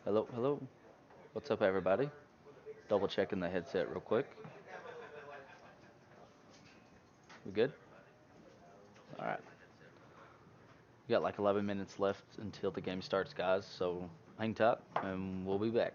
Hello, hello. What's up, everybody? Double checking the headset real quick. We good? All right. We got like 11 minutes left until the game starts, guys. So hang tight, and we'll be back.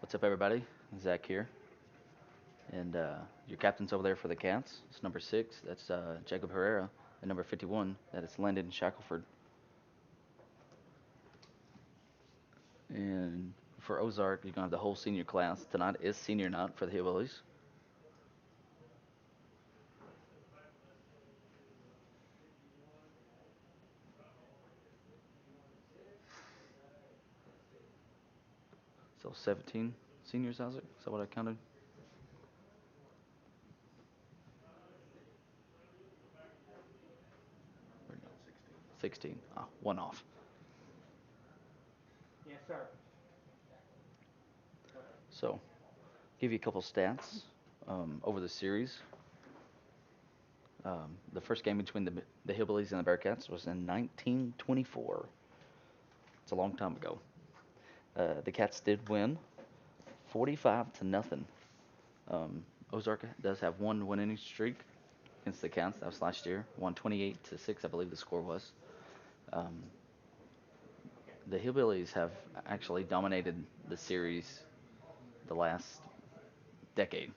What's up, everybody? Zach here, and your captain's over there for the Cats. It's number 6. That's Jacob Herrera, and number 51. That is Landon Shackelford. And for Ozark, you're gonna have the whole senior class. Tonight is senior night for the Hillbillies. So 17 seniors, Isaac. Is that what I counted? 16. Ah, one off. Yes, sir. So, give you a couple stats over the series. The first game between the Hillbillies and the Bearcats was in 1924. It's a long time ago. The Cats did win 45 to nothing. Ozark does have one winning streak against the Cats. That was last year. Won 28 to 6, I believe the score was. Um, the Hillbillies have actually dominated the series the last decade,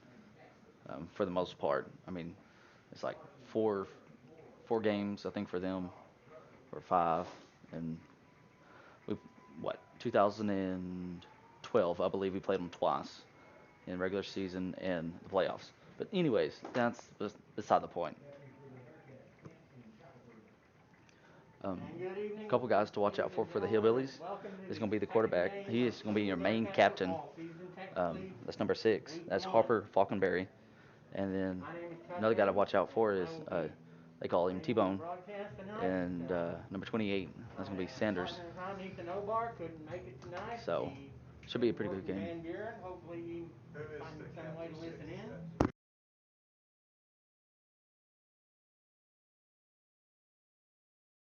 for the most part. I mean, it's like four games I think for them, or five, and we what 2012 I believe we played them twice in regular season and the playoffs. But anyways, that's beside the point. A couple guys to watch out for the Hillbillies is going to be the quarterback. He is going to be your main captain. That's number 6. That's Harper Falconberry. And then another guy to watch out for is they call him T-Bone. And number 28, that's going to be Sanders. So should be a pretty good game. Hopefully finding some way to listen in.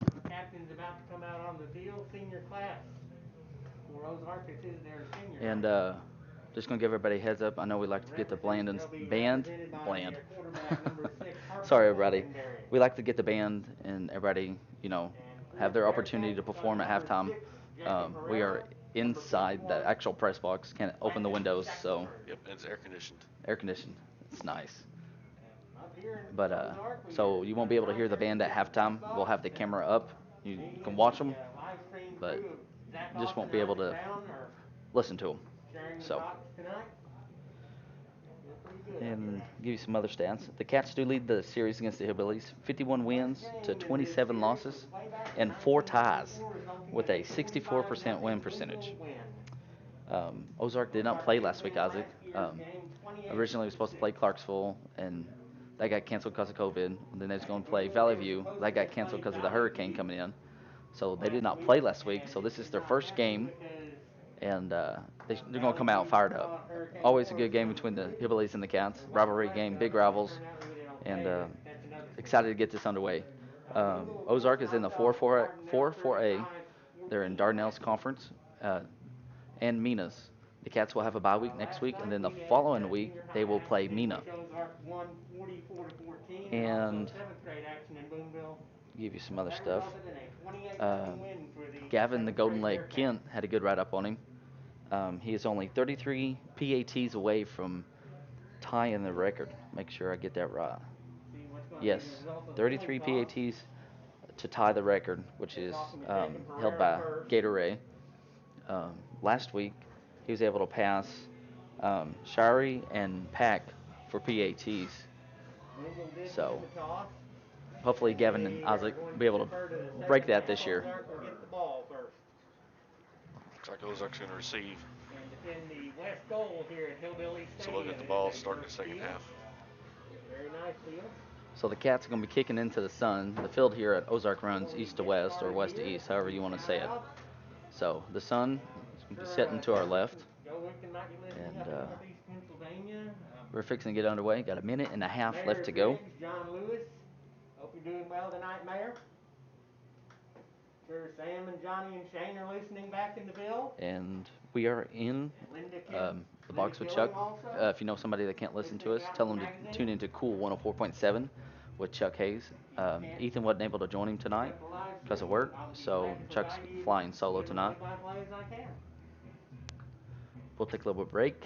The captain's about to come out on the field, senior class. For Ozark, this is their senior. And just gonna give everybody a heads up. I know we like to get the band. Sorry, everybody. We like to get the band and everybody, have their opportunity to perform at halftime. We are inside the actual press box. Can't open the windows, so Yep, and it's air conditioned. air conditioned. It's nice. But so you won't be able to hear the band at halftime. We'll have the camera up. You can watch them, but you just won't be able to listen to them. So, and give you some other stats. The Cats do lead the series against the Hillbillies, 51 wins to 27 losses, and 4 ties, with a 64% win percentage. Ozark did not play last week, Isaac. Originally, we were supposed to play Clarksville, and that got canceled because of COVID. And then they was going to play Valley View. That got canceled because of the hurricane coming in. So they did not play last week. So this is their first game, and they're going to come out fired up. Always a good game between the Hillbillies and the Cats. Rivalry game, big rivals, and excited to get this underway. Ozark is in the 4-4A. They're in Dardanelles Conference and Minas. The Cats will have a bye week next week, and then the following week they will play Mina. And give you some other stuff. Gavin, the Golden Leg Kent, had a good write-up on him. He is only 33 PATs away from tying the record. Make sure I get that right. Yes, 33 PATs to tie the record, which is held by Gatorade. Last week, he was able to pass Shari and Pack for PATs. So hopefully Gavin and Isaac will be able to break that this year. Looks like Ozark's going to receive. And defend the west goal here at Hillbilly Stadium. So they'll get the ball starting the second half. Very nice field. So the Cats are going to be kicking into the sun. The field here at Ozark runs east to west or west to east, however you want to say it. So the sun is going to be setting to our left. And we're fixing to get underway. Got a minute and a half left to go. John Lewis. Hope you're doing well tonight, Mayor. Sure Sam and Johnny and Shane are listening back in the Ville. And we are in the box with Chuck. If you know somebody that can't listen to us, tell them to tune into Cool 104.7 with Chuck Hayes. Ethan wasn't able to join him tonight because of work, so Chuck's flying solo tonight. We'll take a little bit break.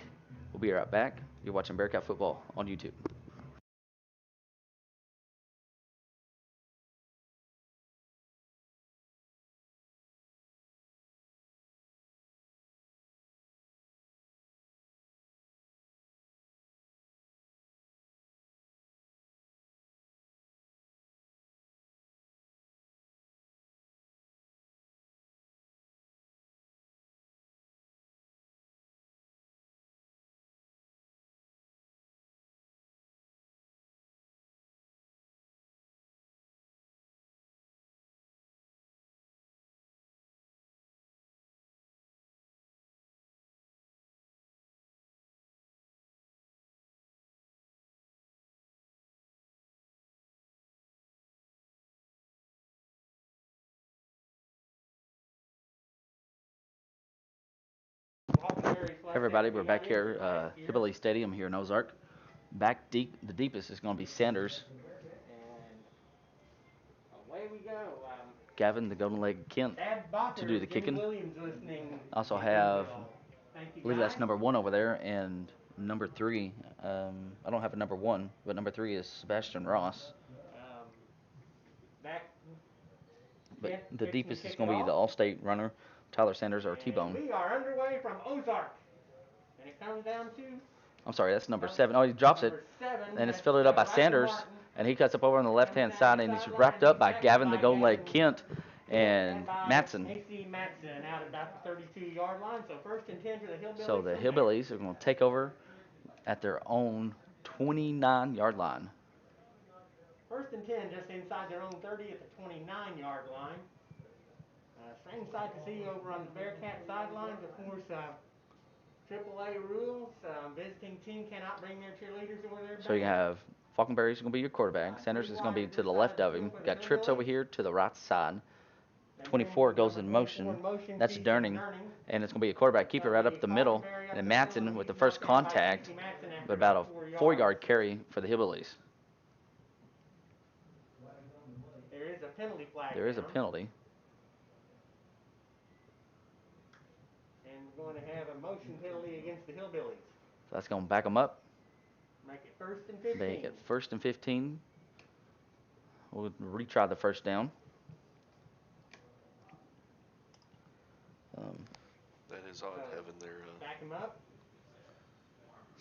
We'll be right back. You're watching Bearcat Football on YouTube. Hey everybody, we're back here, Hillbillies Stadium here in Ozark. Back deep, the deepest is going to be Sanders. And away we go. Gavin, the golden leg Kent, to do the kicking. Also have, I believe that's number 1 over there, and number 3. I don't have a number 1, but number 3 is Sebastian Ross. But the deepest is going to be the All-State runner, Tyler Sanders or T-Bone. We are underway from Ozark. And it comes down to... I'm sorry, that's number 7. Oh, he drops it. And it's filled up by Sanders. And he cuts up over on the left-hand side, and he's wrapped up by Gavin, the golden leg Kent, and Matson. AC Matson out about the 32-yard line. So first and 10 for the Hillbillies. So the Hillbillies are going to take over at their own 29-yard line. First and 10 just inside their own 30 at the 29-yard line. Strange sight to see over on the Bearcat sidelines. Of course, AAA rules. Visiting team cannot bring their cheerleaders over there. So you have Falconberry's going to be your quarterback. Sanders is going to be to the left of him. Got Trips over here to the right side. 24 goes in motion. That's Durning. And it's going to be a quarterback keeper right up the middle. And then Matson with the first contact, but about a 4-yard carry for the Hillbillies. There is a penalty flag. There is a penalty. And we're going to have a motion penalty against the Hillbillies. So that's going to back them up. Make it first and 15. Make it first and 15. We'll retry the first down. That is odd having their back him up.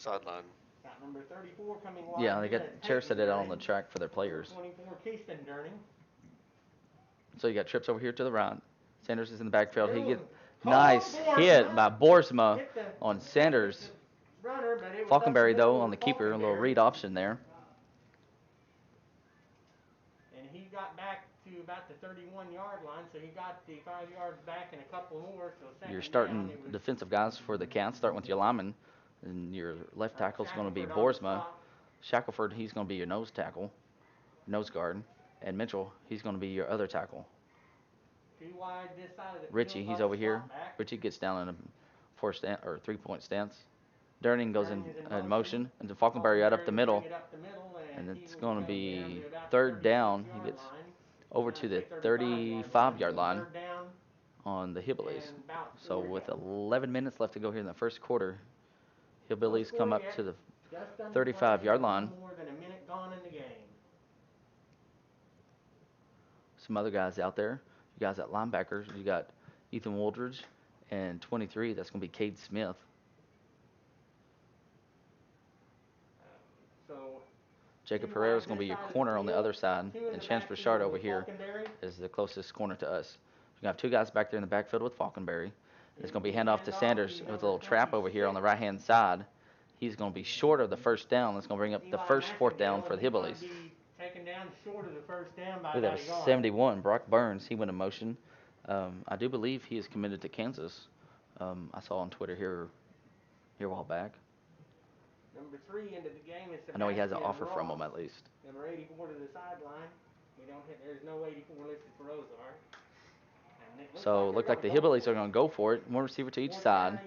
sideline. Got number 34 coming wide. Yeah, they got chairs set it out on the track for their players. 24 Keyston Durning. So you got Trips over here to the right. Sanders is in the backfield. He gets nice hit by Boersma on Sanders. Falconberry though on the keeper, a little read option there. And he got back to about the 31-yard line, so he got the 5 yards back and a couple more. So Your starting defensive guys for the Cats, starting with your lineman, and your left tackle is going to be Boersma. Shackelford, he's going to be your nose tackle, nose guard, and Mitchell, he's going to be your other tackle. Too wide this side of the Richie, he's over here. Richie gets down in a 3-point stance. Durning goes in motion, and the Falconberry right up the middle, and it's going to be third down. He gets over to the 35-yard line on the Hillbillies. So with 11 minutes left to go here in the first quarter, Hillbillies come up to the 35-yard line. Some other guys out there. You guys at linebackers, you got Ethan Woldridge, and 23, that's going to be Cade Smith. Jacob Pereira is going to be your corner on the other side, and Chance Bouchard over here is the closest corner to us. You have 2 guys back there in the backfield with Falconberry. It's going to be handoff to Sanders with a little trap over here on the right-hand side. He's going to be short of the first down. That's going to bring up the first 4th down for the Hillbillies. Taken down short of the first down by that was 71. Brock Burns, he went in motion. I do believe he is committed to Kansas. I saw on Twitter here a while back. Number 3 into the game is I know he has an offer from him at least. Number 84 to the sideline. There's no 84 listed for Ozark. So it looked like the Hillbillies are going to go for it. 1 receiver to each side.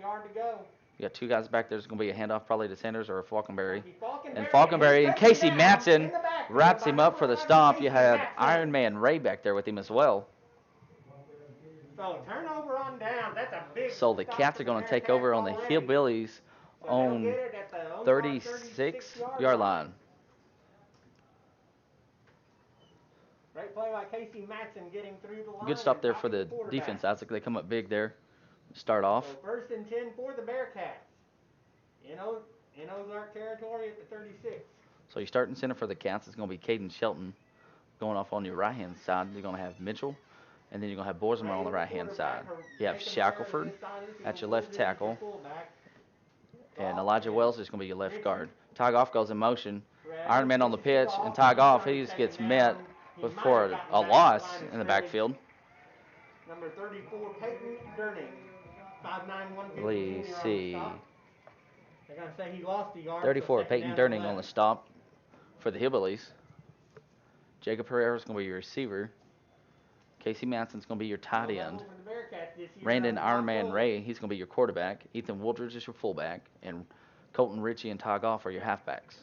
You got 2 guys back there. There's going to be a handoff probably to Sanders or Falconberry. And Falconberry and Casey Matson wraps him up for the stop. You have Iron Man Ray back there with him as well. So turnover on down. That's a big. So the stop Cats for are going to take Bearcats over on the already. Hillbillies So they'll on get it at the Ozark 36 yard line. Great play by Casey Matson getting through the line. Good stop and there for stopping the quarterback. defense. Isaac, they come up big there. Start off. So 1st and 10 for the Bearcats. In Ozark territory at the 36. So your starting center for the Cats is going to be Caden Shelton. Going off on your right-hand side, you're going to have Mitchell. And then you're going to have Borzman on the right-hand side. You have Shackelford at your left tackle. And Elijah Wells is going to be your left guard. Ty Goff goes in motion. Iron Man on the pitch. And Ty Goff, he just gets met for a loss in the backfield. Number 34, Peyton Durning. 5'9", 150. Let's see. They're going to say he lost a yard. 34, Peyton Durning on the stop for the Hillbillies. Jacob Herrera is going to be your receiver. Casey Manson's going to be your tight end. Brandon Ironman Ray, he's going to be your quarterback. Ethan Woodridge is your fullback. And Colton Ritchie and Ty Goff are your halfbacks.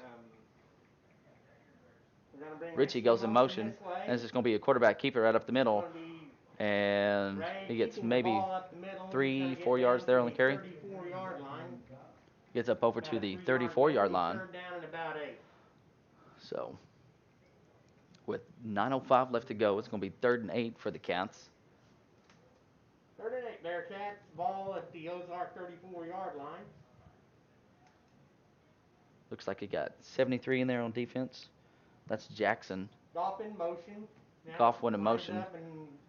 Ritchie goes in motion. And this is going to be a quarterback keeper right up the middle. And he gets maybe 3-4 yards there on the carry. Gets up over to the 34-yard line. So, with 9:05 left to go, it's going to be 3rd and 8 for the Cats. 3rd and 8 Bearcats. Ball at the Ozark 34-yard line. Looks like he got 73 in there on defense. That's Jackson. Goff in motion. Goff went in motion.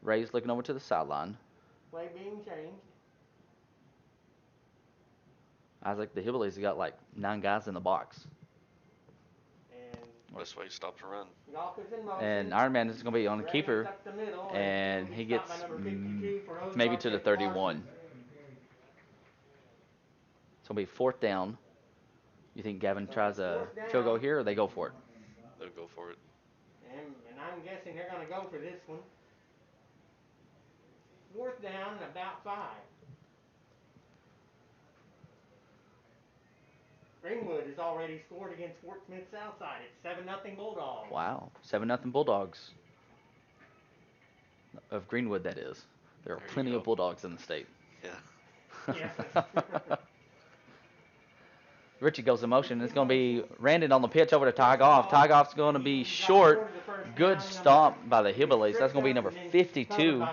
Ray's looking over to the sideline. Play being changed. Isaac, the Hillbillies have got like 9 guys in the box. Best way to stop the run. And Iron Man is going to be on the keeper, and he gets maybe to the 31. It's going to be 4th down. You think Gavin tries a field goal here, or they go for it? They'll go for it. And I'm guessing they're going to go for this one. 4th down and about 5. Greenwood has already scored against Fort Smith Southside. It's 7-0 Bulldogs. Wow, 7-0 Bulldogs. Of Greenwood, that is. There are plenty of Bulldogs in the state. Yeah. Yes. Richie goes in motion. It's going to be Randon on the pitch over to Ty Goff. Ty Goff's going to be short. Good stop by the Hillbillies. That's going to be number 52.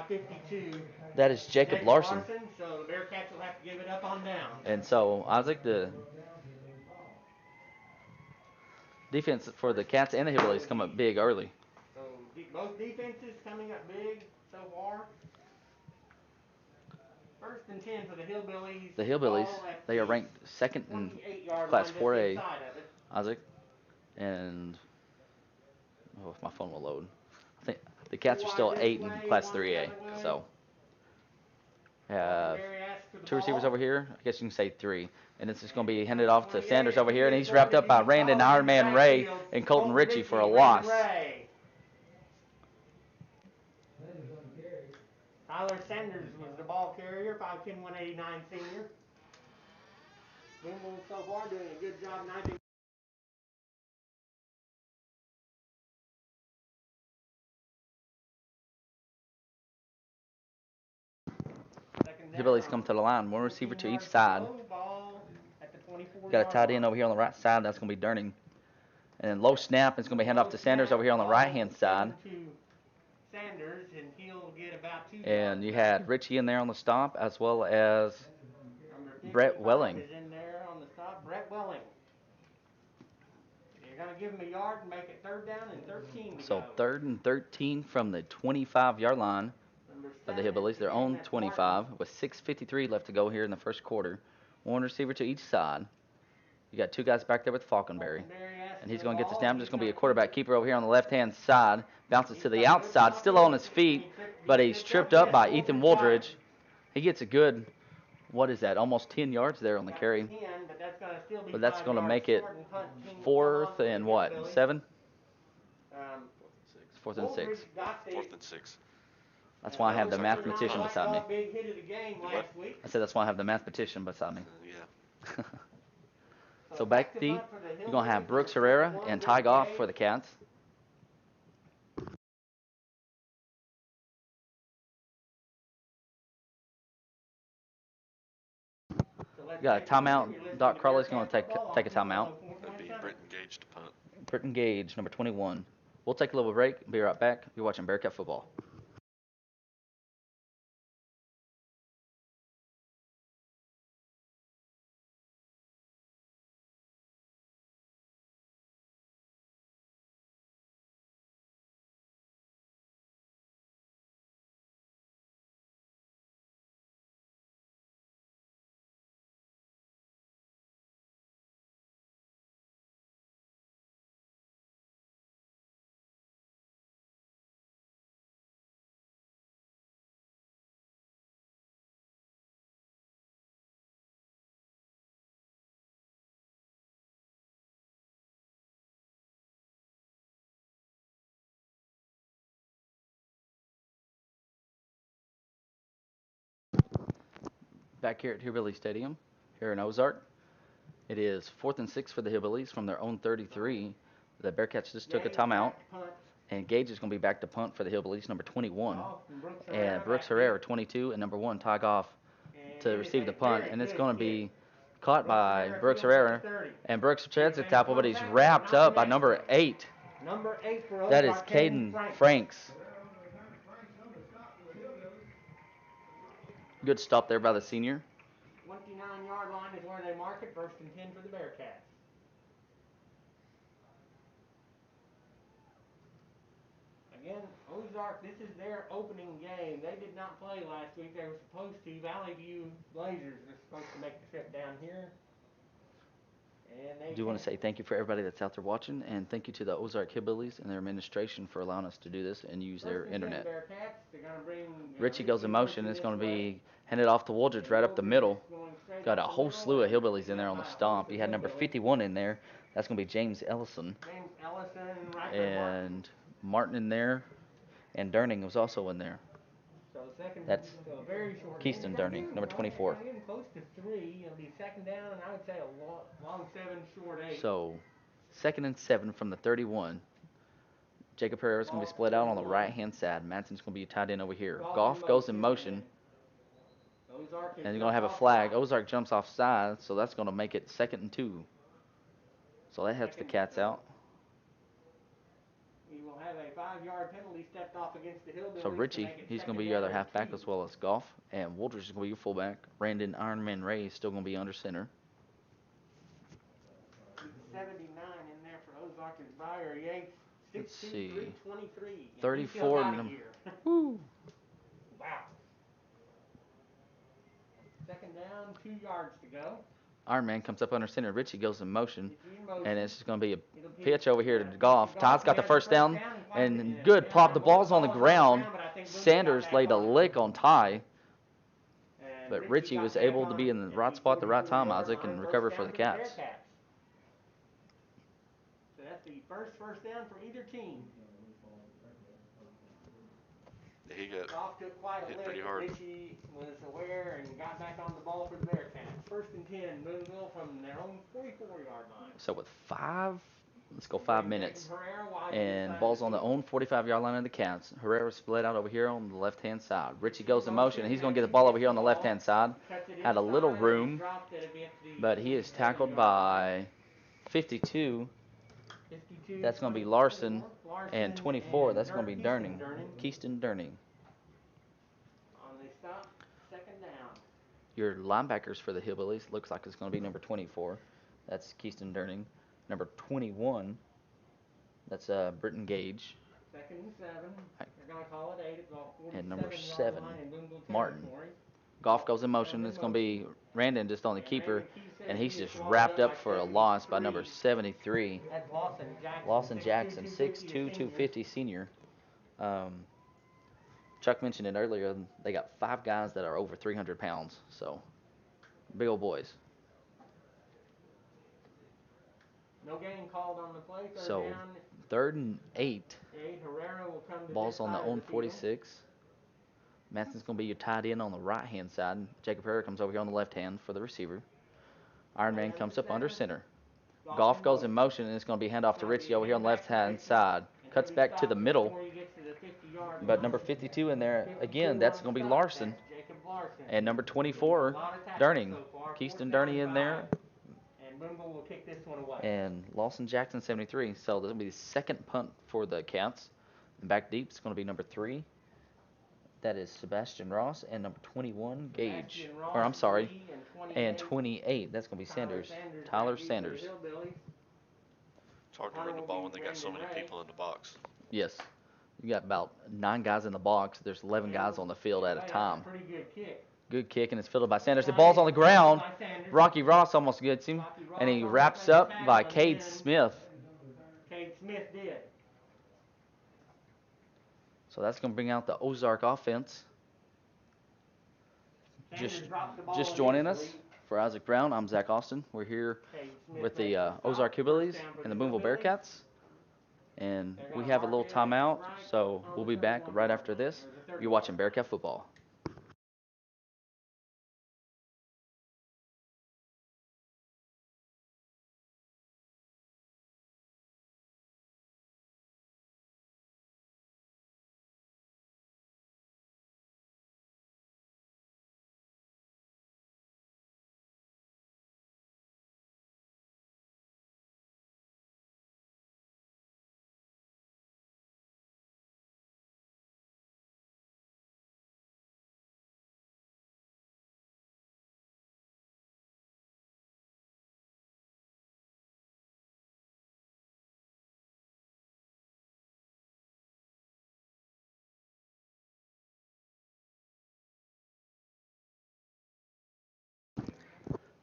That is Jacob Larson. So the Bearcats will have to give it up on down. And so, Isaac, the defense for the Cats and the Hillbillies come up big early. So both defenses coming up big so far. 1st and 10 for the Hillbillies. The Hillbillies, they are ranked 2nd in Class 4A, Isaac. And, if my phone will load. I think the Cats are still 8 in Class 3A. So, have 2 receivers over here. I guess you can say 3. And this is going to be handed off to Sanders over here. And he's wrapped up by Brandon Ironman Ray and Colton Ritchie for a loss. Tyler Sanders was the ball carrier, 5'10", 189 senior. Booneville so far doing a good job. Hillbillies come to the line. 1 receiver to each side. Got a tight end over here on the right side. That's going to be Durning. And then low snap is going to be handed off to Sanders over here on the right-hand side. Sanders, and he'll get about 2 And you had Richie in there on the stop, as well as Brett Welling. Is in there on the stop. Brett Welling. You're going to give him a yard and make it 3rd down and 13 to So go. 3rd and 13 from the 25-yard line of the Hillbillies. They're on 25 with 6:53 left to go here in the first quarter. 1 receiver to each side. You got 2 guys back there with Falconberry. And he's going to get the snap. There's going to be a quarterback keeper over here on the left-hand side. Bounces to the outside, still on his feet, but he's tripped up by Ethan Woodridge. He gets a good, what is that, almost 10 yards there on the carry. But that's going to make it 4th and what, 7? 4th and 6. 4th and 6. That's why I have the mathematician beside me. What? I said that's why I have the mathematician beside me. Yeah. So back deep, you're going to have Brooks Herrera and Ty Goff for the Cats. Got a timeout. Doc Crawley's going to take a timeout. That'd be Britton Gage to punt. Britton Gage, number 21. We'll take a little break. Be right back. You're watching Bearcat football. Back here at Hillbilly Stadium, here in Ozark. It is 4th and 6 for the Hillbillies from their own 33. The Bearcats just took a timeout. And Gage is going to be back to punt for the Hillbillies, number 21. And Brooks Herrera, 22, and number 1, Ty Goff, to receive the punt. And it's going to be caught by Brooks Herrera. And Brooks tries to tackle, but he's wrapped up by number 8. That is Caden Franks. Good stop there by the senior. 29-yard line is where they mark it. 1st and 10 for the Bearcats. Again, Ozark, this is their opening game. They did not play last week. They were supposed to. Valley View Blazers are supposed to make the trip down here. I do want to say thank you for everybody that's out there watching, and thank you to the Ozark Hillbillies and their administration for allowing us to do this and use their internet. Richie goes in motion. It's going to be handed off to Woolridge right up the middle. Got a whole slew of Hillbillies in there on the stomp. He had number 51 in there. That's going to be James Ellison. And Martin in there. And Durning was also in there. That's Keyston Durning, number 24. Close to 3. It'll be 2nd down, and I would say a long 7, short 8. So, 2nd and 7 from the 31. Jacob Herrera is going to be split out on the right-hand side. Manson's going to be tied in over here. Goff goes in motion. And you're going to have a flag. Ozark jumps off side, so that's going to make it 2nd and 2. So that helps the Cats out. We will have a 5-yard penalty stepped off against the Hillbillies. So Richie, he's going to be your other halfback as well as Goff. And Woolridge is going to be your fullback. Brandon Ironman Ray is still going to be under center. 79 in there for Ozark is Briar Yates. 6'2", 323. 34. Woo. Wow. 2nd down, 2 yards to go. Ironman comes up under center. Richie goes in motion. And it's just going to be a pitch over here to Goff. Todd's got the 1st down. And good plop. The ball's on the ground. Sanders laid a lick on Ty. But Richie was able to be in the right spot at the right time, Isaac, and recover for the Cats. So that's the first down for either team. He got Goff took quite a hit lick. pretty hard. Richie was aware and got back on the ball for the Bearcats. 1st and 10, Booneville from their own 44-yard line. So with 5 minutes, and ball's on the own 45-yard line of the Cats. Herrera split out over here on the left-hand side. Richie goes in motion, and he's going to get the ball over here on the left-hand side. Had a little room, but he is tackled by 52. That's going to be Larson, and 24, that's going to be Durning. Keyston Durning. On the stop, 2nd down. Your linebackers for the Hillbillies looks like it's going to be number 24. That's Keyston Durning. Number 21, that's Britton Gage. 2nd and 7. They're going to call it 8 at ball 47. And number 7, Martin. Goff goes in motion. It's going to be Randon just on the keeper, and he's just wrapped up for a loss by number 73. That's Lawson Jackson, 6'2", 250 senior. Chuck mentioned it earlier. They got 5 guys that are over 300 pounds, so big old boys. No game called on the play. So 3rd and 8. Herrera will come to Ball's on the own 46. Manson's going to be your tight end on the right-hand side. Jacob Herrera comes over here on the left hand for the receiver. Ironman comes up under center. Goff goes in motion, and it's going to be handoff to Richie over here on the left-hand side. Cuts back to the middle. But number 52 in there, again, that's going to be Larson. Larson. And number A 24, lot of tackles Durning. so far. Keyston Fourth down Durning in and there. 5. And Booneville will kick this one away. And Lawson Jackson, 73. So this will be the second punt for the Cats. And back deep is going to be number 3. That is Sebastian Ross. And number 21, Gage. Or I'm sorry. And 28. That's going to be Sanders. Tyler Sanders. It's hard to run the ball when they got so many people in the box. Yes. You got about 9 guys in the box. There's 11 guys on the field at a time. Pretty good kick. Good kick, and it's fielded by Sanders. The ball's on the ground. Rocky Ross almost gets him, and he wraps up by Cade Smith. Cade Smith did. So that's going to bring out the Ozark offense. Just joining us for Isaac Brown, I'm Zach Austin. We're here with the Ozark Hillbillies and the Booneville Bearcats. And we have a little timeout, so we'll be back right after this. You're watching Bearcat football.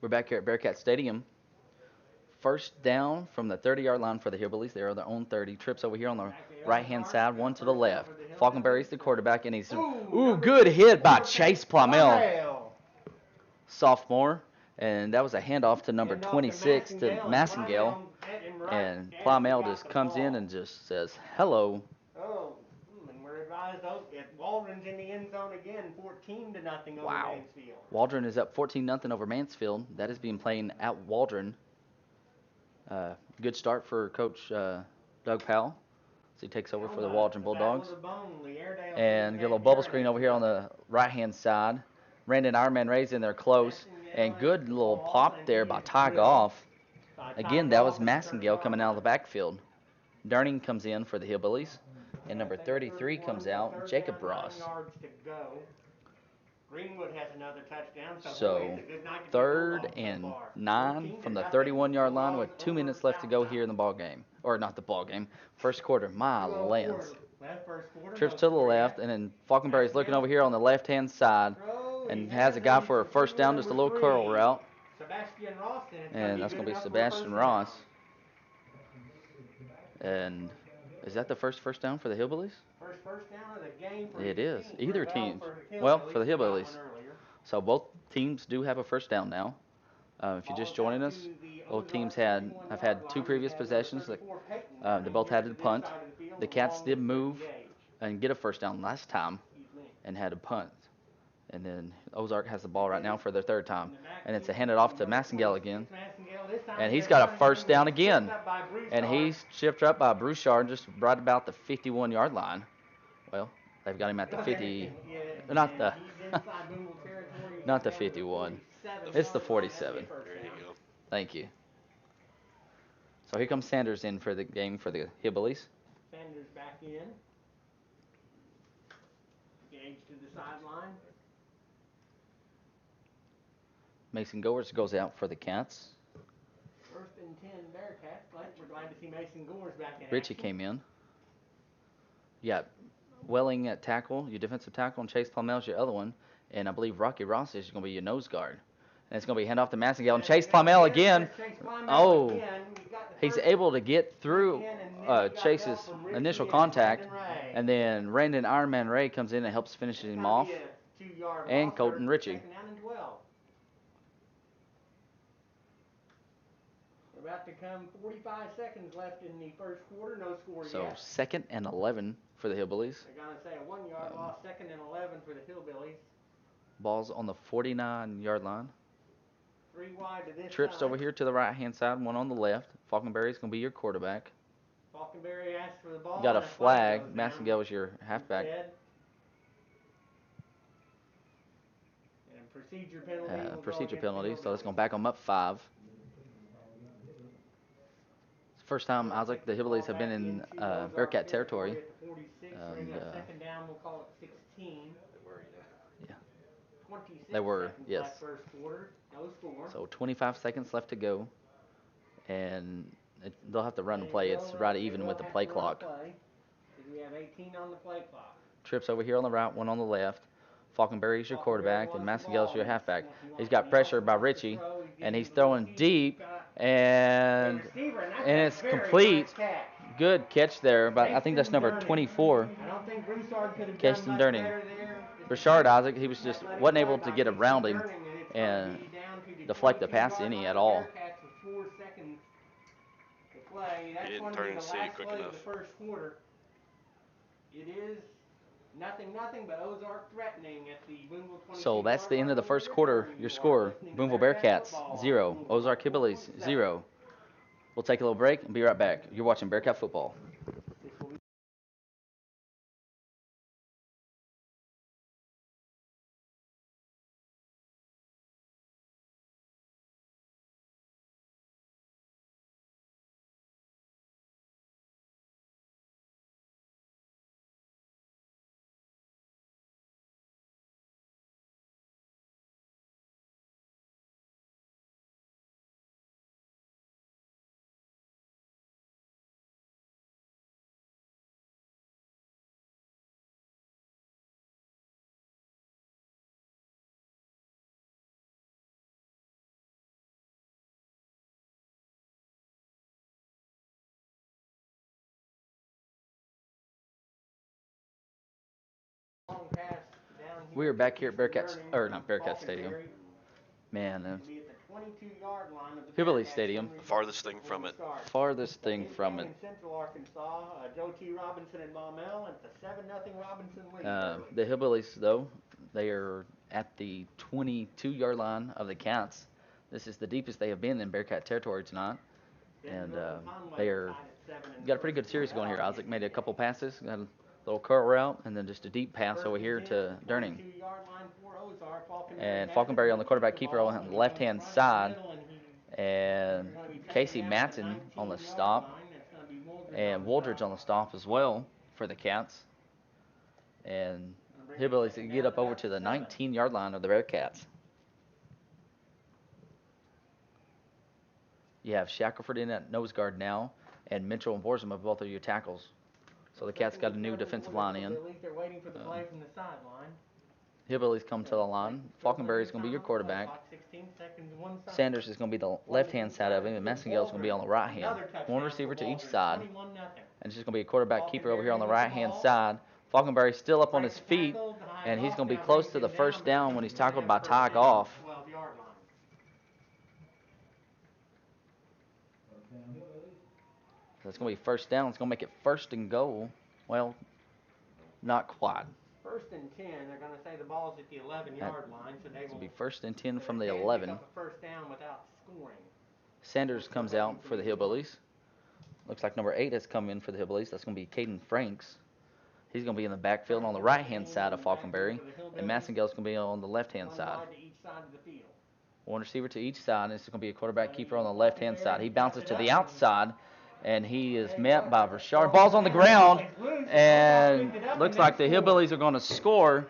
We're back here at Bearcat Stadium. First down from the 30-yard line for the Hillbillies. They're on their own 30. Trips over here on the right-hand side, one to the left. Falconberry's the quarterback, and he's good hit by Chase Plymell, sophomore. And that was a handoff to number 26 to Massengale. And Plymell just comes in and just says, hello. Oh, and we're advised Waldron's in the end zone again, 14-0 over Mansfield. Waldron is up 14-0 over Mansfield. That is being played at Waldron. Good start for Coach Doug Powell as he takes over for the Waldron Bulldogs. And get a little bubble screen over here on the right-hand side. Brandon Ironman Ray's in there close. And good little pop there by Ty Goff. Again, that was Massengale coming out of the backfield. Durning comes in for the Hillbillies. And number 33 comes out, Jacob Ross. Greenwood has another touchdown. So 3rd and 9 from the 31-yard line with 2 minutes left to go here in the ball game. Or not the ball game, first quarter. My lands. Trips to the left, and then Falconberry's looking over here on the left-hand side and has a guy for a first down, just a little curl route. And that's going to be Sebastian Ross. And is that the first down for the Hillbillies? First down of the game for it is. Either team. Well, for the Hillbillies. So both teams do have a first down now. If you're just joining us, both teams have had 2 previous possessions. They both had to punt. The Cats did move and get a first down last time and had a punt. And then Ozark has the ball right now for their 3rd time. And it's a handed off to Massengale again. And he's got a first down again. And he's shipped up by Broussard just right about the 51-yard line. Well, they've got him at the 50. Not the not the 51. It's the 47. There you go. Thank you. So here comes Sanders in for the game for the Hillbillies. Sanders back in. Gage to the sideline. Mason Goers goes out for the Cats. 1st and 10 Bearcats. We're glad to see Mason Goers back in Richie action. came in. You got Welling at tackle, your defensive tackle, and Chase Plymell's your other one. And I believe Rocky Ross is going to be your nose guard. And it's going to be a handoff to Massengale. And Chase Plymell again. Oh, he's able to get through Chase's initial contact. And then Brandon Ironman Ray comes in and helps finish him off. And Colton Ritchie. About to come 45 seconds left in the first quarter, no score So yet. 2nd and 11 for the Hillbillies. They're going to say a 1-yard loss, 2nd and 11 for the Hillbillies. Ball's on the 49-yard line. 3 wide to this Trips side. over here to the right-hand side, one on the left. Falconberry's going to be your quarterback. Falconberry asked for the ball. You got a and flag. goes down. Massengale was your halfback. Instead, procedure penalty. Procedure penalty, so that's going to back them up 5. It's the first time Isaac, the Hillbillies have been in Bearcat territory. And, second down, we'll call it 16. yeah. 26 They were, seconds yes. left first quarter. No score. So 25 seconds left to go. And they'll have to run and play. It's right even with the play clock. We have 18 on the play clock. Trips over here on the right, 1 on the left. Falconberry's your quarterback, and Massengale's your halfback. He's got pressure by Richie, and he's throwing deep, and it's complete. Good catch there, but I think that's number 24, Caston Durning. Richard Isaac, he was just wasn't able to get around him and deflect the pass any at all. He didn't turn and see quick enough. It is 0-0, but Ozark threatening at the Booneville 22. So that's the end of the first quarter. Your score: Booneville Bearcats 0, Ozark Hillbillies 0. We'll take a little break and be right back. You're watching Bearcat football. We are back here at Bearcat Stadium. Man, Hillbilly Stadium. Farthest thing from it. Farthest thing from it. Central Arkansas, Joe T. Robinson and Maumelle, and it's a 7-0 Robinson lead. The Hillbillies, though, they are at the 22-yard line of the Cats. This is the deepest they have been in Bearcat territory tonight. And they are got a pretty good series going here. Isaac made a couple passes, got a little curl route, and then just a deep pass over here to Durning. And Falconberry on the quarterback keeper on the left-hand side. And Casey Matson on the stop. And Wooldridge on the stop as well for the Cats. And Hillbillies get up over to the 19-yard line of the Bearcats. You have Shackelford in at nose guard now, and Mitchell and Borzum have both of your tackles. So the Cats got a new defensive line in. Hillbillies come to the line. Falconberry is going to be your quarterback. Sanders is going to be the left-hand side of him, and Massengale is going to be on the right hand. One receiver to each side. And it's just going to be a quarterback keeper over here on the right-hand side. Falconberry still up on his feet, and he's going to be close to the first down when he's tackled by Ty Goff. So it's going to be first down. It's going to make it 1st and goal. Well, not quite. 1st and 10. They're going to say the ball's at the 11-yard line, so they will be 1st and 10 from the 11. Pick up a first down without scoring. Sanders comes out for the Hillbillies. Looks like number 8 has come in for the Hillbillies. That's going to be Caden Franks. He's going to be in the backfield on the right-hand side of Falconberry, and Massengale's going to be on the left-hand side. One receiver to each side, and it's going to be a quarterback keeper on the left-hand side. He bounces to the outside, and he is met by Rashard. Ball's on the ground, and looks like the Hillbillies are going to score.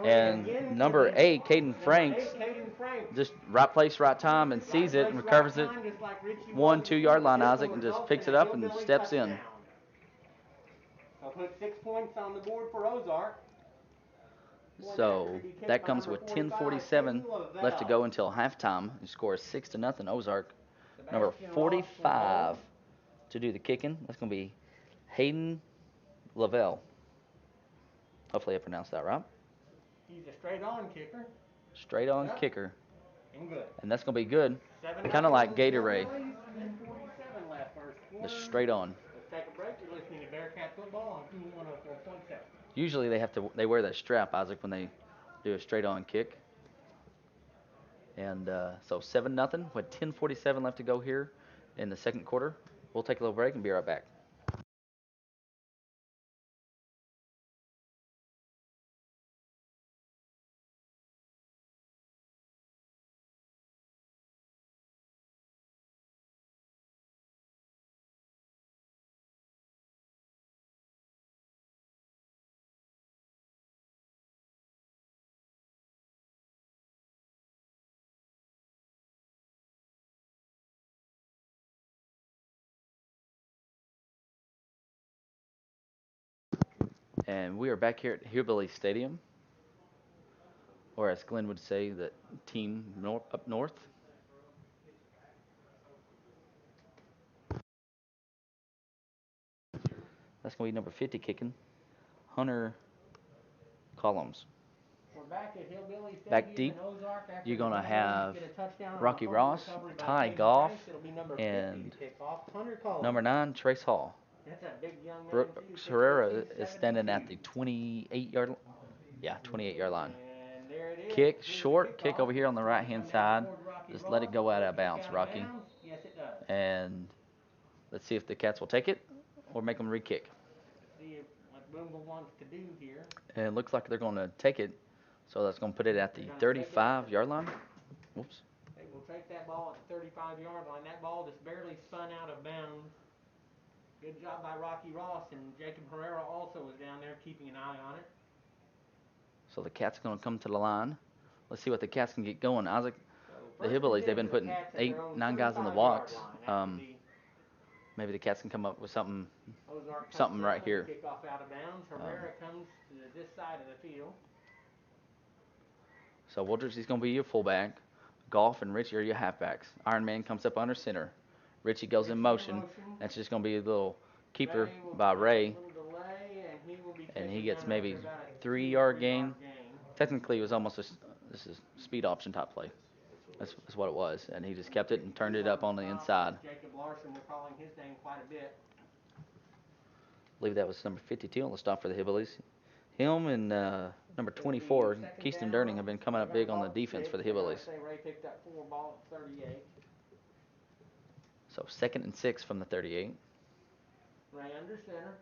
And number 8, Caden Franks, just right place, right time, and sees it and recovers it. 1-2 yard line, Isaac, and just picks it up and steps in. I'll put 6 points on the board for Ozark. So that comes with 10:47 left to go until halftime. You score 6-0 Ozark. Number 45 to do the kicking. That's going to be Hayden Lavelle. Hopefully I pronounced that right. He's a straight-on kicker. Straight-on kicker. And good. And that's going to be good. Kind of like Gatorade. The straight-on. Let's take a break. You're listening to Bearcat Football on 104.7. Usually they wear that strap, Isaac, when they do a straight-on kick. And so 7-0 with 10:47 left to go here in the second quarter. We'll take a little break and be right back. And we are back here at Hillbillies Stadium, or as Glenn would say, the team up north. That's going to be number 50 kicking, Hunter Collins. We're back at Hillbilly Stadium Back deep, in Ozark after you're the going to Hillbillies have get a touchdown on a Rocky fumble Ross, recovery by Ty Caden Goff, Franks. It'll be number 50 and to kick off, Hunter Collins. number 9, Trace Hall. That's a big young man, Brooks too, Herrera 6'2", is standing at the 72. 28-yard, 28-yard line. And there it is. Kick, Here's the short, kick kickoff. over here on the It's gonna right-hand come down side. toward Rocky Just Ross. let it go out of Kick bounds, out of Rocky. bounds. Yes, it does. And let's see if the Cats will take it or make them re-kick. Let's see what Booneville wants to do here. And it looks like they're going to take it, so that's going to put it at the They're gonna take it. 35-yard line. Whoops. They will take that ball at the 35-yard line. That ball just barely spun out of bounds. Good job by Rocky Ross, and Jacob Herrera also was down there keeping an eye on it. So the Cats are going to come to the line. Let's see what the Cats can get going. Isaac, So the Hillbillies, they've been putting 8, 9 guys in the box. Maybe the Cats can come up with something right here. Kickoff out of bounds. Herrera comes to this side of the field. So Woodridge is going to be your fullback. Goff and Richie are your halfbacks. Iron Man comes up under center. Richie goes in motion. That's just going to be a little keeper by Ray. And he gets maybe 3-yard gain. Technically, it was almost this is speed option type play. That's what it was. And he just kept it and turned it up on the inside. Jacob Larson, we're calling his name quite a bit. I believe that was number 52 on the stop for the Hillbillies. Him and number 24, Keyston Durning, have been coming up big on the defense for the Hillbillies. Ray picked up 4 ball at 38. So 2nd and 6 from the 38. Ray under center.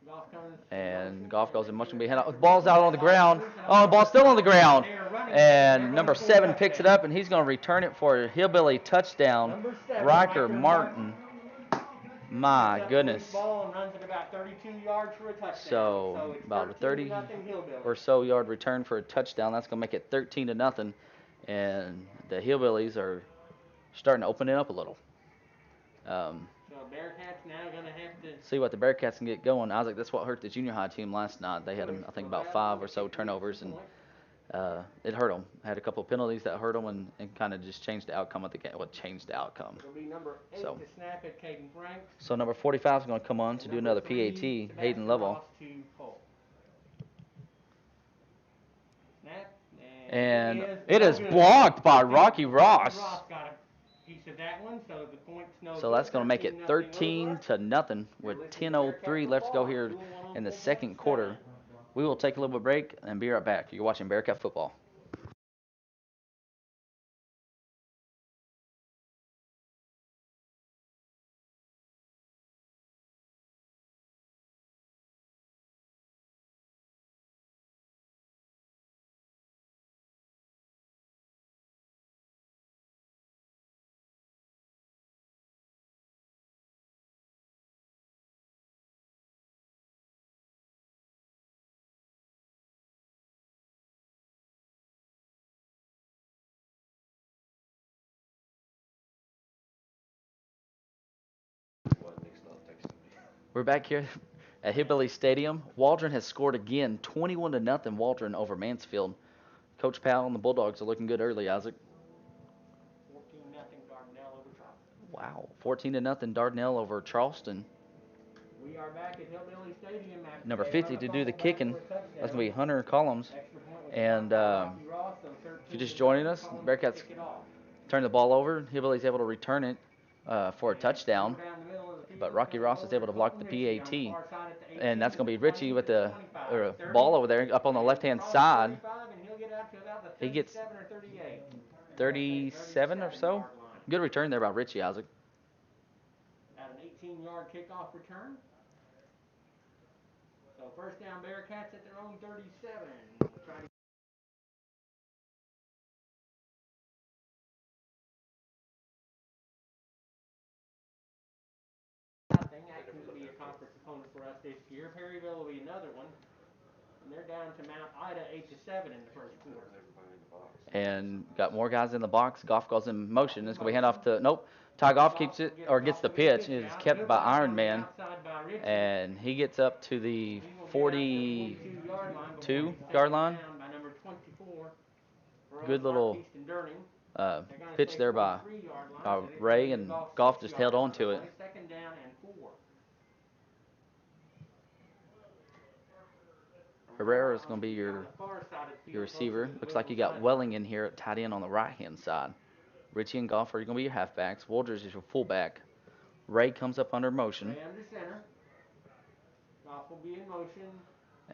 Goff comes and Goff goes in motion behind. The ball's out on the ground. Oh, the ball's still on the ground. And number 7 picks it up, and he's going to return it for a Hillbilly touchdown. Riker Martin. My goodness. So about a 30 or so yard return for a touchdown. That's going to make it 13-0. And the Hillbillies are starting to open it up a little. So Bearcats now going to have to see what the Bearcats can get going. Isaac, that's what hurt the junior high team last night. They had, I think, about 5 or so turnovers, and it hurt them. Had a couple of penalties that hurt them and kind of just changed the outcome of the game. Well, changed the outcome. It'll be number 8 to snap at Caden Franks. So number 45 is going to come on to do another PAT, Hayden Lovell. Snap, and it is blocked by Rocky Ross. Piece of that one, so the point's so that's going to make it 13-0 with 10:03 left to go here in the second quarter. We will take a little bit of break and be right back. You're watching Bearcat football. We're back here at Hillbilly Stadium. Waldron has scored again, 21-0 Waldron over Mansfield. Coach Powell and the Bulldogs are looking good early, Isaac. 14-0 Dardanelle over Charleston. Wow, 14-0 Dardanelle over Charleston. We are back at Hillbilly Stadium. Number 50 to do the kicking. That's going to be Hunter Collins. And if you're just joining us, Bearcats turn the ball over. Hillbilly's able to return it for a touchdown. But Rocky Ross is able to block the PAT. And that's going to be Richie with the ball over there up on the left-hand side. He gets 37 or so. Good return there by Richie, Isaac. At an 18-yard kickoff return. So first down Bearcats at their own 37. That can be a conference opponent for us this year. Perryville will be another one. And they're down to Mount Ida 8-7 in the first quarter. And got more guys in the box. Goff goes in motion. It's going to be hand off to, nope. Ty Goff keeps it, or gets the pitch. It's kept by Iron Man. Richie. And he gets up to the He will get up to the 42 42-yard yard line line. by number 24 for Good Ozark, little Easton Durning. pitch there by Ray, and Goff just held on to it. Second down and 4. Herrera is going to be your receiver. Looks like you got Welling in here at tight end on the right-hand side. Richie and Goff are going to be your halfbacks. Woldridge is your fullback. Ray comes up under motion. Ray under center. Goff will be in motion.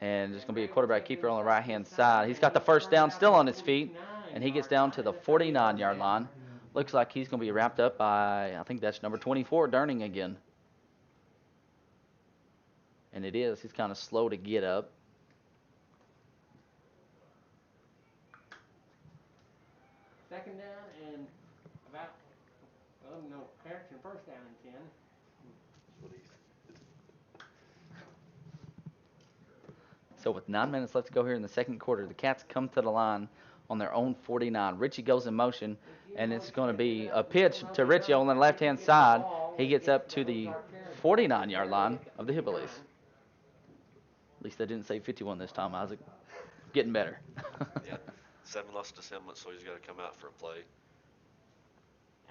And there's going to be a quarterback keeper on the right-hand side. He's got the first down still on his feet, and he gets down to the 49-yard line. Looks like he's going to be wrapped up by, I think that's number 24, Durning again. And it is. He's kind of slow to get up. Second down and about, no, correction, first down and 10. So with 9 minutes left to go here in the second quarter, the Cats come to the line on their own 49. Richie goes in motion, and it's going to be a pitch to Richie on the left-hand side. He gets up to the 49-yard line of the Hillbillies. At least they didn't say 51 this time, Isaac. Getting better. Yeah. 7 lost to Semlin, so he's got to come out for a play.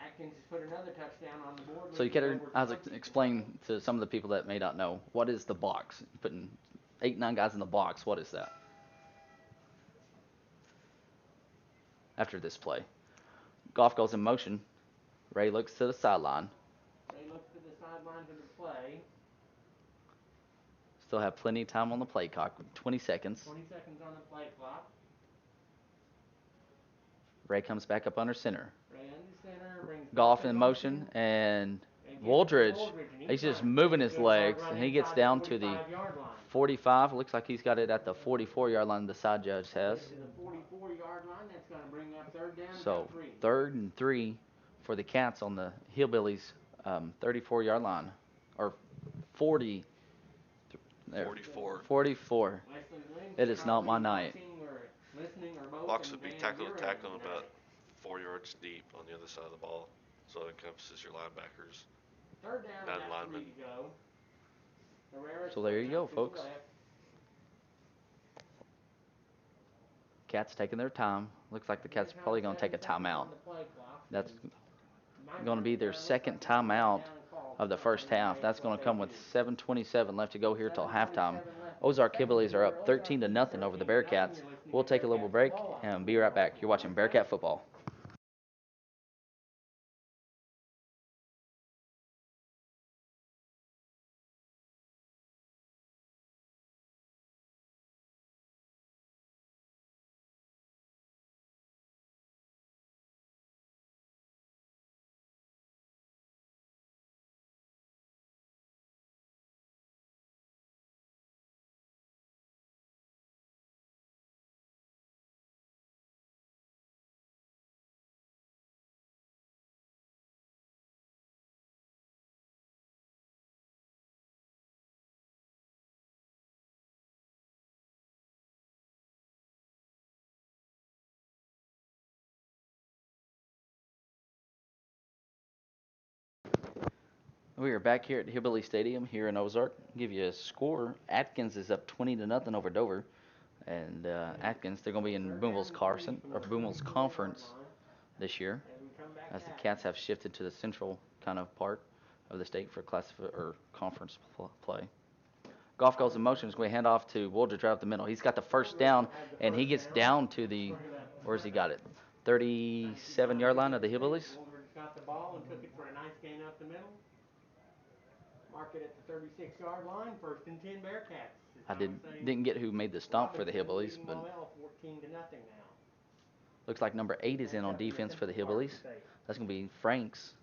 Atkins has put another touchdown on the board. So you can, Isaac, explain to some of the people that may not know, what is the box? Putting 8, 9 guys in the box, what is that? After this play, Goff goes in motion. Ray looks to the sideline. Ray looks to the sideline to the play. Still have plenty of time on the play clock, 20 seconds. 20 seconds on the play clock. Ray comes back up under center. Ray under center, brings Goff in motion, and Woldridge, he's just moving his legs, and he gets down to the 45. Looks like he's got it at the 44-yard line the side judge has. To the 44-yard line, that's going to bring up third down. So 3rd and 3 for the Cats on the Hillbillies 34-yard line, or 40. There. 44. 44. It is not my night. Box would be tackle to tackle and about 4 yards deep on the other side of the ball. So it encompasses your linebackers. Third down, 9 linemen. So there you go, folks. Cats taking their time. Looks like the Cats are probably going to take a timeout. That's going to be their second timeout of the first half. That's going to come with 7:27 left to go here till halftime. Ozark Hillbillies are up 13-0 over the Bearcats. We'll take a little break and be right back. You're watching Bearcat football. We are back here at Hillbilly Stadium here in Ozark. I'll give you a score. Atkins is up 20-0 over Dover. And Atkins, they're going to be in Booneville's conference this year, as the Cats have shifted to the central kind of part of the state for conference play. Goff goes in motion. Is going to hand off to Woldridge right up the middle. He's got the first down, and he gets down to the, where's he got it? 37-yard line of the Hillbillies. Woldridge got the ball and took it for a nice gain up the middle. Mark it at the 36-yard line. 1st and 10 Bearcats. I didn't get who made the stomp for the Hillbillies, but 14-0 now. Looks like number 8 is in on defense for the Hillbillies. That's going to be Franks.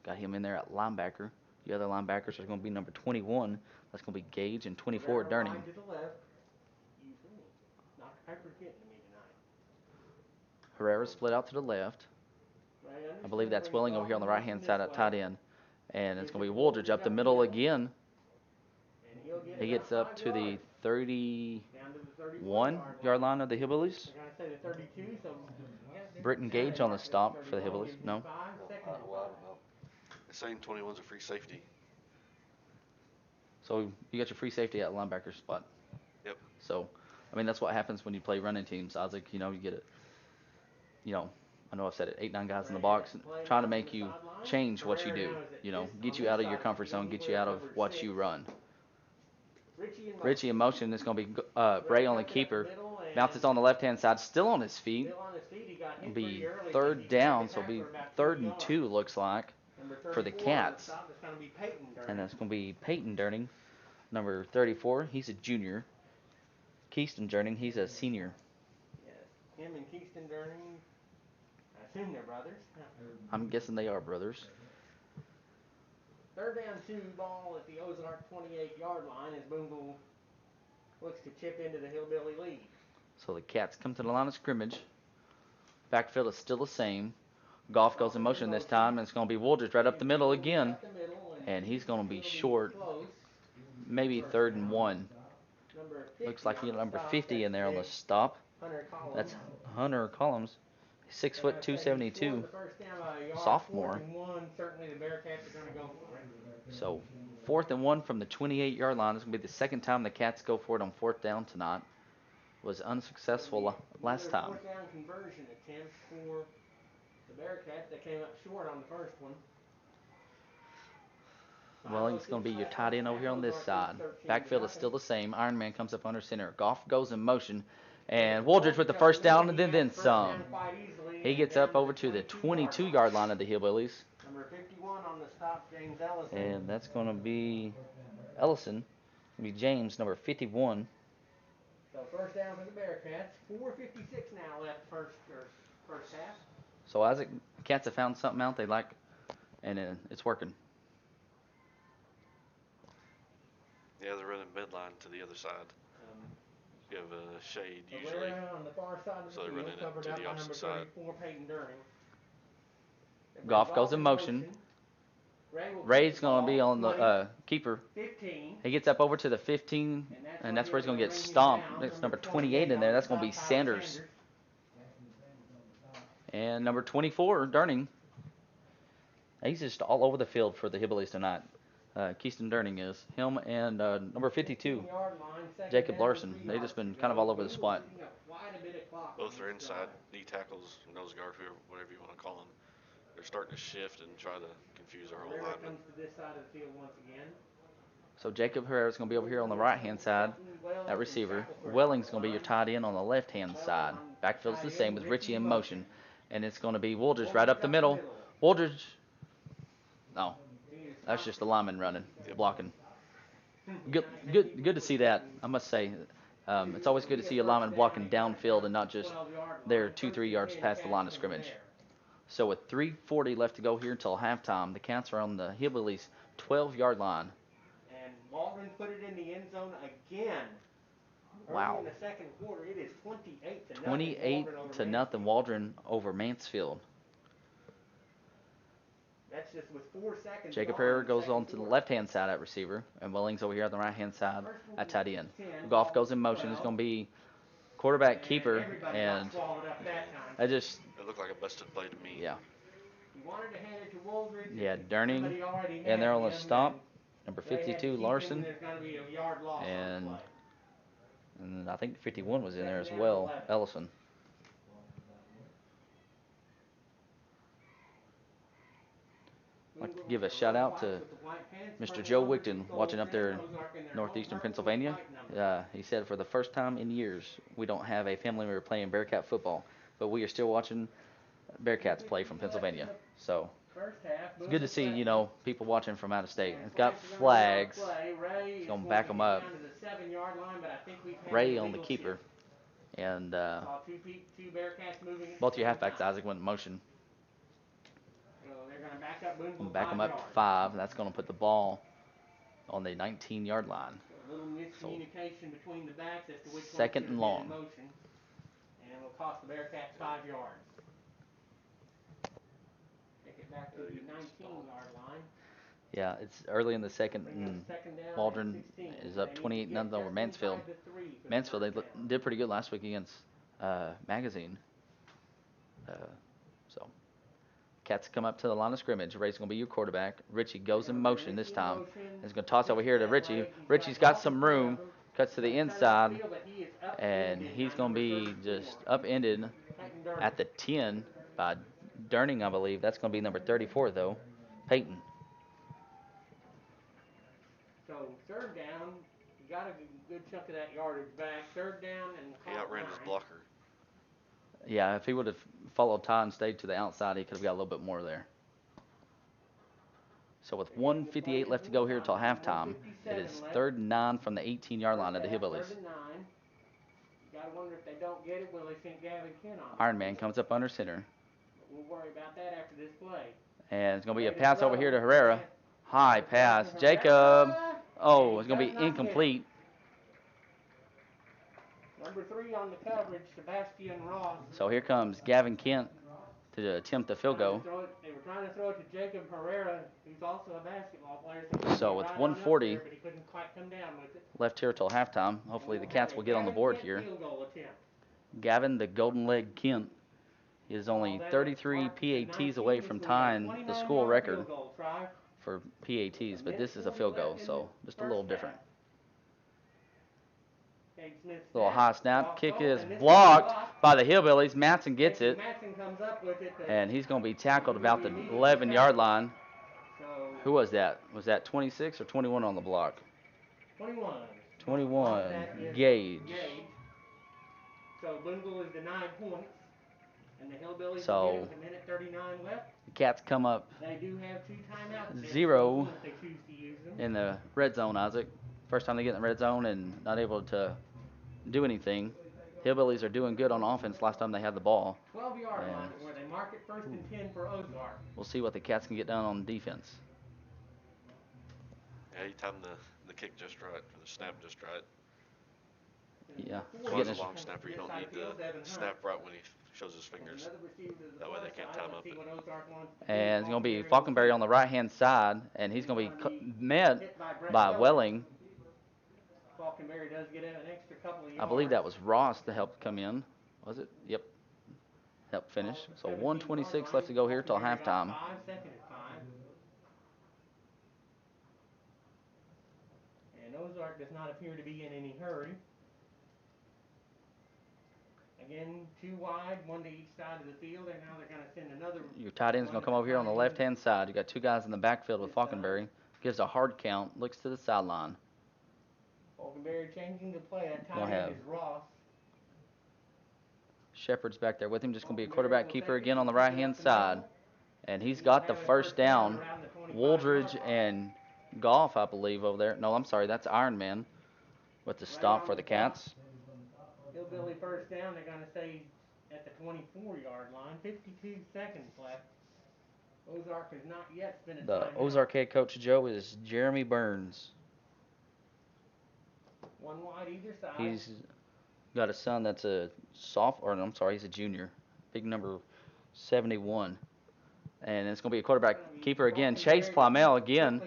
Got him in there at linebacker. The other linebackers are going to be number 21. That's going to be Gage, and 24 Durning. To the left. Dr. Pepper's getting to me tonight. Herrera split out to the left. I believe that's Welling over here on the right-hand side at tight end. And it's going to be Woldridge up the middle again. He gets up to the 31-yard line of the Hillbillies. Britton Gage on the stomp for the Hillbillies. No. Saying 21's a free safety. So you got your free safety at linebacker spot. Yep. So, I mean, that's what happens when you play running teams, Isaac. You know, you get it. You know, I know I've said it, 8, 9 guys in the box, trying to make you change what you do. You know, get you out of your comfort zone, get you out of what you run. Richie in motion is going to be Ray on the keeper. Bounces on the left-hand side, still on his feet. It'll be third down, so it'll be 3rd and 2, looks like, for the Cats. And that's going to be Peyton Durning, number 34. He's a junior. Keyston Durning, he's a senior. Yes, him and Keyston Durning, I assume they're brothers. I'm guessing they are brothers. 3rd down 2 ball at the Ozark 28-yard line as Booneville looks to chip into the Hillbilly lead. So the Cats come to the line of scrimmage. Backfield is still the same. Goff goes in motion this time, and it's going to be Wooldridge right up the middle again. And he's going to be short, maybe 3rd and 1. Looks like he got number 50 in there on the stop. That's Hunter Collins, 6 foot 272, sophomore. So 4th and 1 from the 28-yard line. This is going to be the second time the Cats go for it on 4th down tonight. Was unsuccessful last time. 4th down conversion attempt for the Bearcats. They came up short on the first one. Welling's going to be your tight end over here on this side. Backfield is still the same. Iron Man comes up under center. Goff goes in motion. And Wooldridge with the first down and then some. He gets up over to the 22-yard line of the Hillbillies. Number 51 on the stop, James Ellison. And that's going to be Ellison. It'll be James, number 51. So 1st down for the Bearcats. 4:56 now left first half. So Isaac, Cats have found something out they like, and it's working. Yeah, they're running midline to the other side. You have a shade usually, on the far side of so they're the running field, it to the opposite side. Peyton Durning. Goff goes in motion. Ray's going to be on the keeper. 15. He gets up over to the 15, and that's where he's going to get stomped. That's number 28 in there. That's going to be Sanders. And number 24, Durning. He's just all over the field for the Hillbillies tonight. Keyston Durning is. Him and number 52, Jacob Larson. They've just been kind of all over the spot. Both are inside D tackles, nose guard, whatever you want to call them. They're starting to shift and try to confuse our whole linemen. So Jacob Herrera's going to be over here on the right-hand side at receiver. Welling's going to be your tight end on the left-hand side. Backfield's the same with Richie in motion. And it's going to be Wooldridge right up the middle. Wooldridge. No, that's just the lineman running, blocking. Good to see that. I must say, it's always good to see a lineman blocking downfield and not just there 2-3 yards past the line of scrimmage. So with 3:40 left to go here until halftime, the Cats are on the Hillbillies' 12-yard line. And Waldron put it in the end zone again. Wow. In the second quarter, it is 28 to nothing. Waldron over Mansfield. That's just with 4 seconds. Jacob Herrera goes on to the left-hand side at receiver, and Welling's over here on the right-hand side at tight end. Goff goes in motion. It's going to be quarterback keeper, and I just. It looked like a busted play to me. Yeah. Yeah, Durning, and they're on the stop. Number 52, Larson, and I think 51 was in there as well, Ellison. I'd like to give a shout out to Mr. Joe Wigton watching up there in northeastern Pennsylvania. He said for the first time in years we don't have a family member playing Bearcat football, but we are still watching Bearcats play from Pennsylvania. So it's good to see, people watching from out of state. It's got flags. It's going to back them up. Ray on the keeper. And both your halfbacks, Isaac, went in motion. Back them up to 5. That's going to put the ball on the 19-yard line. A little miscommunication between the backs as to which 2nd and long. And it will cost the Bearcats 5 yards. Take it back to the 19-yard line. Yeah, it's early in the second, and Waldron is up 28-0 over Mansfield. Mansfield, they did pretty good last week against Magazine. So Cats come up to the line of scrimmage. Ray's going to be your quarterback. Richie goes in motion this time. He's going to toss over here to Richie. Richie's got some room. Cuts to the inside. And he's going to be just upended at the 10 by Durning, I believe. That's going to be number 34, though. Peyton. So third down, you got a good chunk of that yardage back. Third down and He outran his blocker. Yeah, if he would have followed Todd and stayed to the outside, he could have got a little bit more there. So with 1:58 left to go here until halftime, it is 3rd and 9 from the 18-yard line of the Hillbillies. You gotta wonder if they don't get it, will they send Gavin Kent on? Iron Man comes up under center. We'll worry about that after this play. And it's going to be a pass over here to Herrera. High pass. Jacob. Oh, it's going to be incomplete. Number 3 on the coverage, Sebastian Ross. So here comes Gavin Kent to attempt the field goal. They were trying to throw it to Jacob Herrera, who's also a basketball player. So with 1:40 but he couldn't quite come down with it. left here till halftime. Hopefully the Cats will get on the board here. Gavin, the golden leg Kent, is only 33 PATs away from tying the school record for PATs, but this is a field goal, so just a little different. Little high snap. Kick is blocked by the Hillbillies. Matson gets it, and he's going to be tackled about the 11-yard line. Who was that? Was that 26 or 21 on the block? 21. 21. Gage. So Booneville is denied points, and the Hillbillies So with a minute 39 left. the Cats come up They do have 2 timeouts. 0 if they choose to use them. in the red zone, Isaac. First time they get in the red zone and not able to do anything. Hillbillies are doing good on offense last time they had the ball. 12-yard line where they mark it 1st and 10 for Ozark. We'll see what the Cats can get done on defense. Yeah, he timed the kick just right, or the snap just right. Yeah. So it's a long snapper. You don't need to snap right when he shows his fingers. That way they can't time up it. And it's going to be Falkenberry on the right-hand side, and he's going to be met by Welling. Falkenberry does get an extra couple of yards. I believe that was Ross to help come in. Was it? Yep. Help finish. So 1:26 left to go here till halftime. 5 seconds at 5. And Ozark does not appear to be in any hurry. Again, 2 wide, 1 to each side of the field, and now they're going to send another. Your tight end's going to come over here on the left-hand side. You got 2 guys in the backfield with Falkenberry. Gives a hard count. Looks to the sideline. Falkenberry changing the play. That tight Gonna end have is Ross. Shepard's back there with him. Just going to be a quarterback keeper again on the right-hand side. And he's got the first down. Wooldridge and Goff, I believe, over there. No, I'm sorry. That's Iron Man with the stop for the Cats. Hillbilly first down. They're going to stay at the 24-yard line. 52 seconds left. Ozark has not yet spent a The timeout. Ozark head coach, Joe, is Jeremy Burns. 1 wide either side. He's got a son that's a he's a junior. Big number 71. And it's going to be a quarterback keeper again. Chase Plymell again.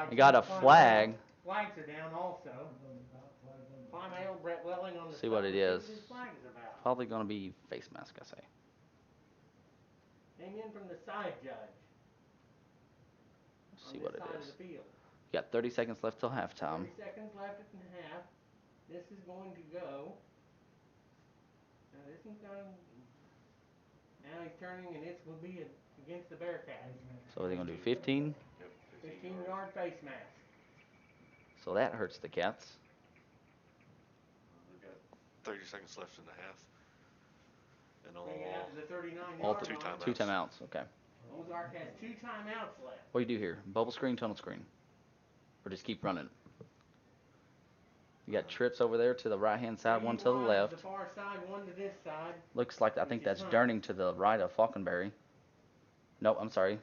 He got a flag. Flags are down also. Plymell, Brett Welling on the See what it is. flag is about. Probably going to be face mask, I say. Came in from the side judge. Let's see what it is. Of the field. You got 30 seconds left till halftime. 30 seconds left at the half. This is going to go. Now this is going. Now he's turning, and it will be against the Bearcats. So they're going to do 15. 15-yard face mask. So that hurts the Cats. We've got 30 seconds left in the half. And Bring it out to the 39-yard All line. 2 timeouts. Okay. Ozark has 2 timeouts left. What do you do here? Bubble screen, tunnel screen? Or just keep running? You got trips over there to the right-hand side, 1 to the left. The far side, 1 to this side. Looks like, I think that's Durning to the right of Falkenberry. Nope, I'm sorry.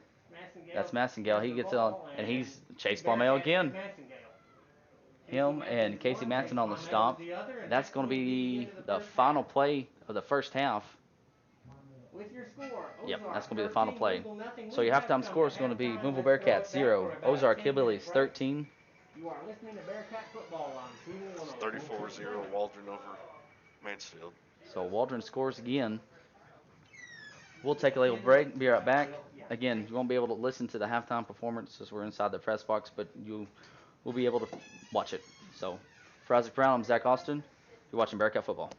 That's Massengale. He gets on, and he's Chase Plymell again. Him and Casey Matson on the stop. That's going to be the final play of the first half. With your score, Yep, that's going to be the final play. So your halftime score is going to be Booneville Bearcats 0, Ozark Hillbillies 13. You are listening to Bearcat Football on It's 34-0 Waldron over Mansfield. So Waldron scores again. We'll take a little break. Be right back. again, you won't be able to listen to the halftime performance as we're inside the press box, but you will be able to watch it. So, for Isaac Brown, I'm Zach Austin. You're watching Bearcat football.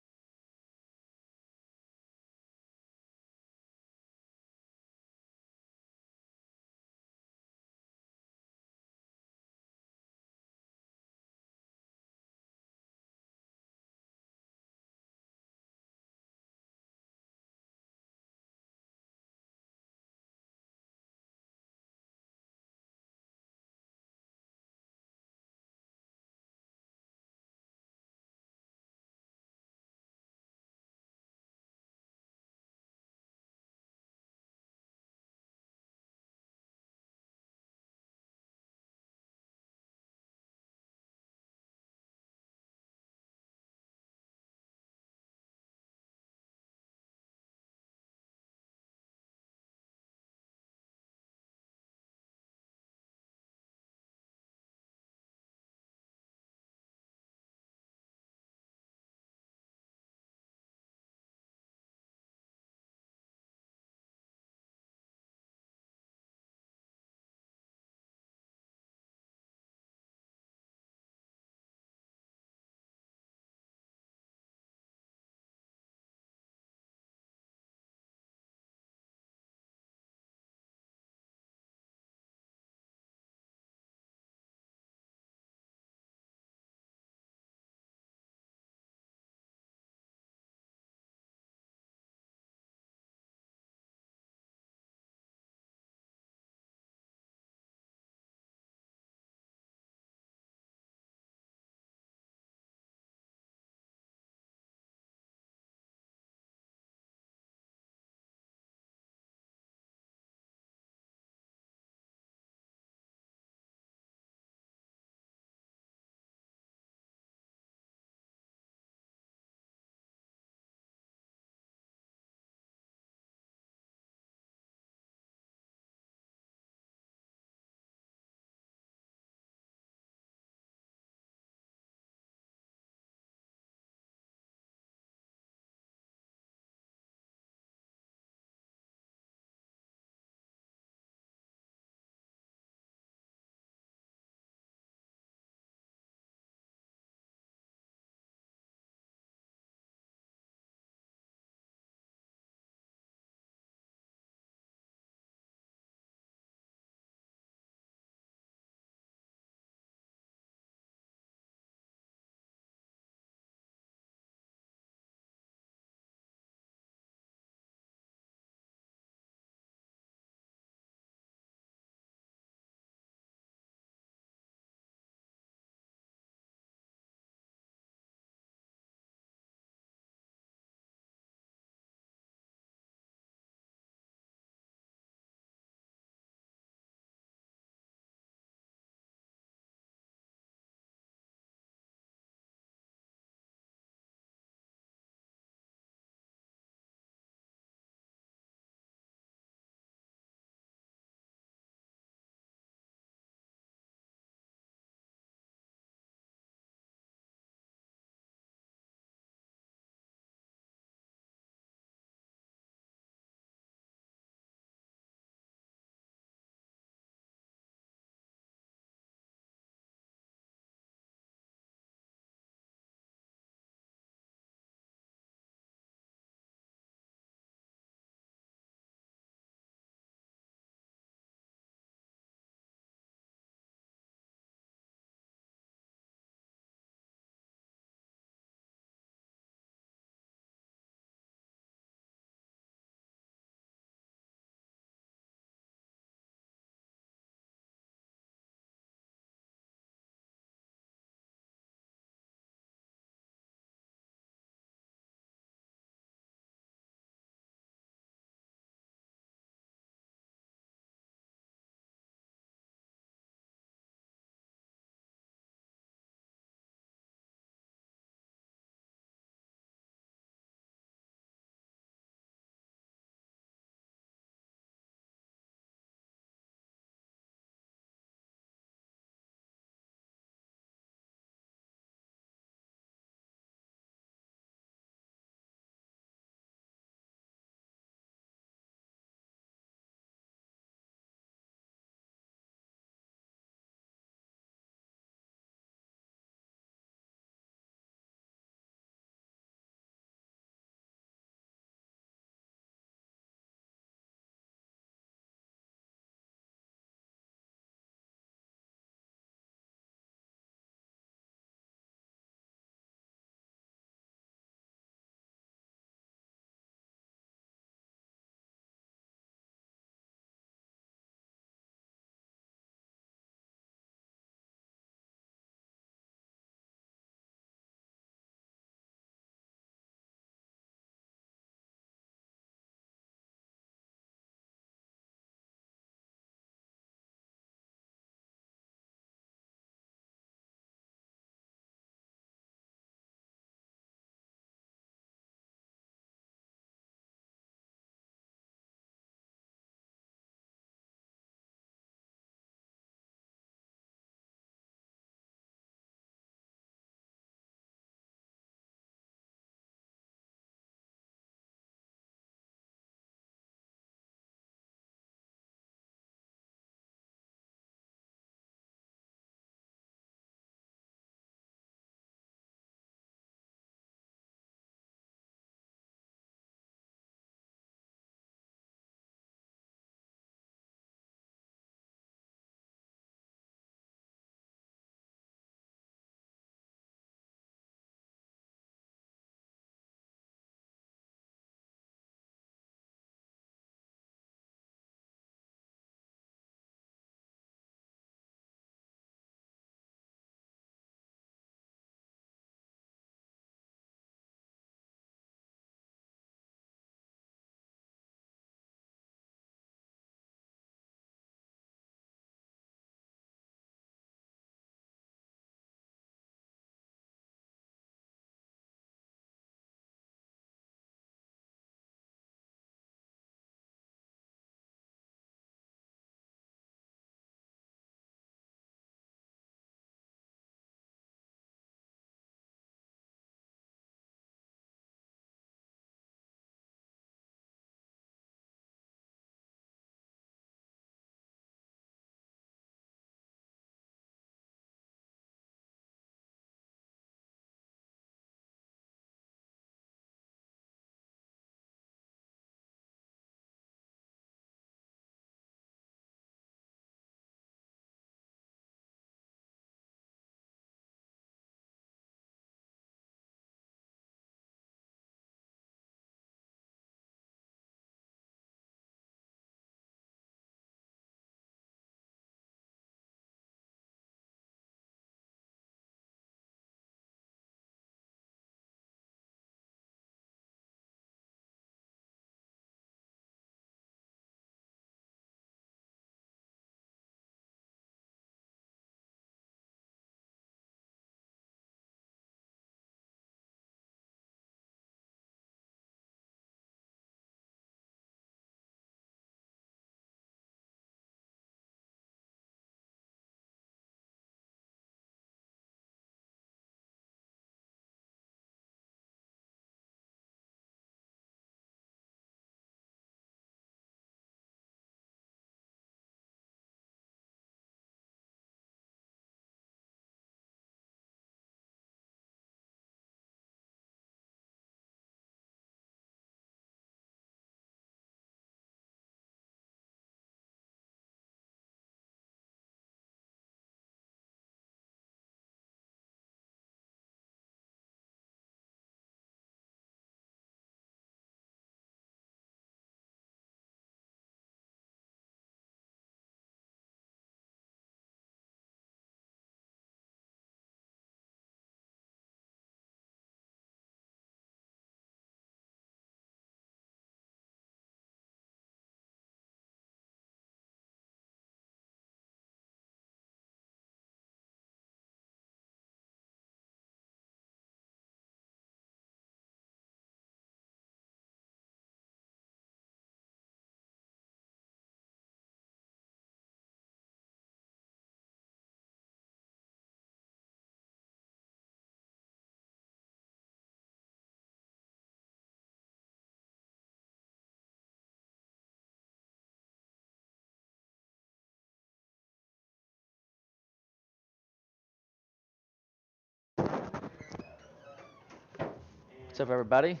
What's up, everybody?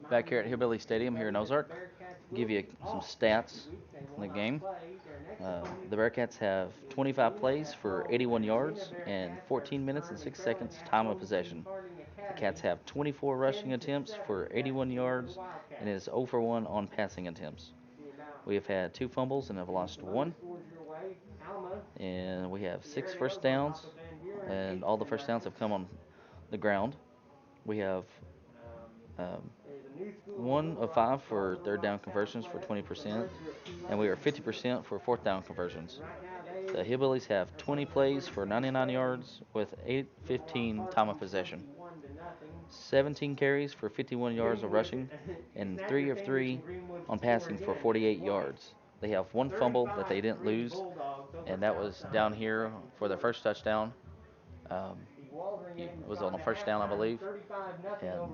Back here at Hillbilly Stadium here in Ozark. Give you some stats on the game. The Bearcats have 25 plays for 81 yards and 14 minutes and 6 seconds time of possession. The Cats have 24 rushing attempts for 81 yards and is 0 for 1 on passing attempts. We have had 2 fumbles and have lost 1. And we have 6 first downs, and all the first downs have come on the ground. We have um, 1 of 5 for third down conversions for 20%, and we are 50% for fourth down conversions. The Hillbillies have 20 plays for 99 yards with 8:15 time of possession, 17 carries for 51 yards of rushing, and 3 of 3 on passing for 48 yards. They have 1 fumble that they didn't lose, and that was down here for their first touchdown. Um, it was on the first down, I believe, and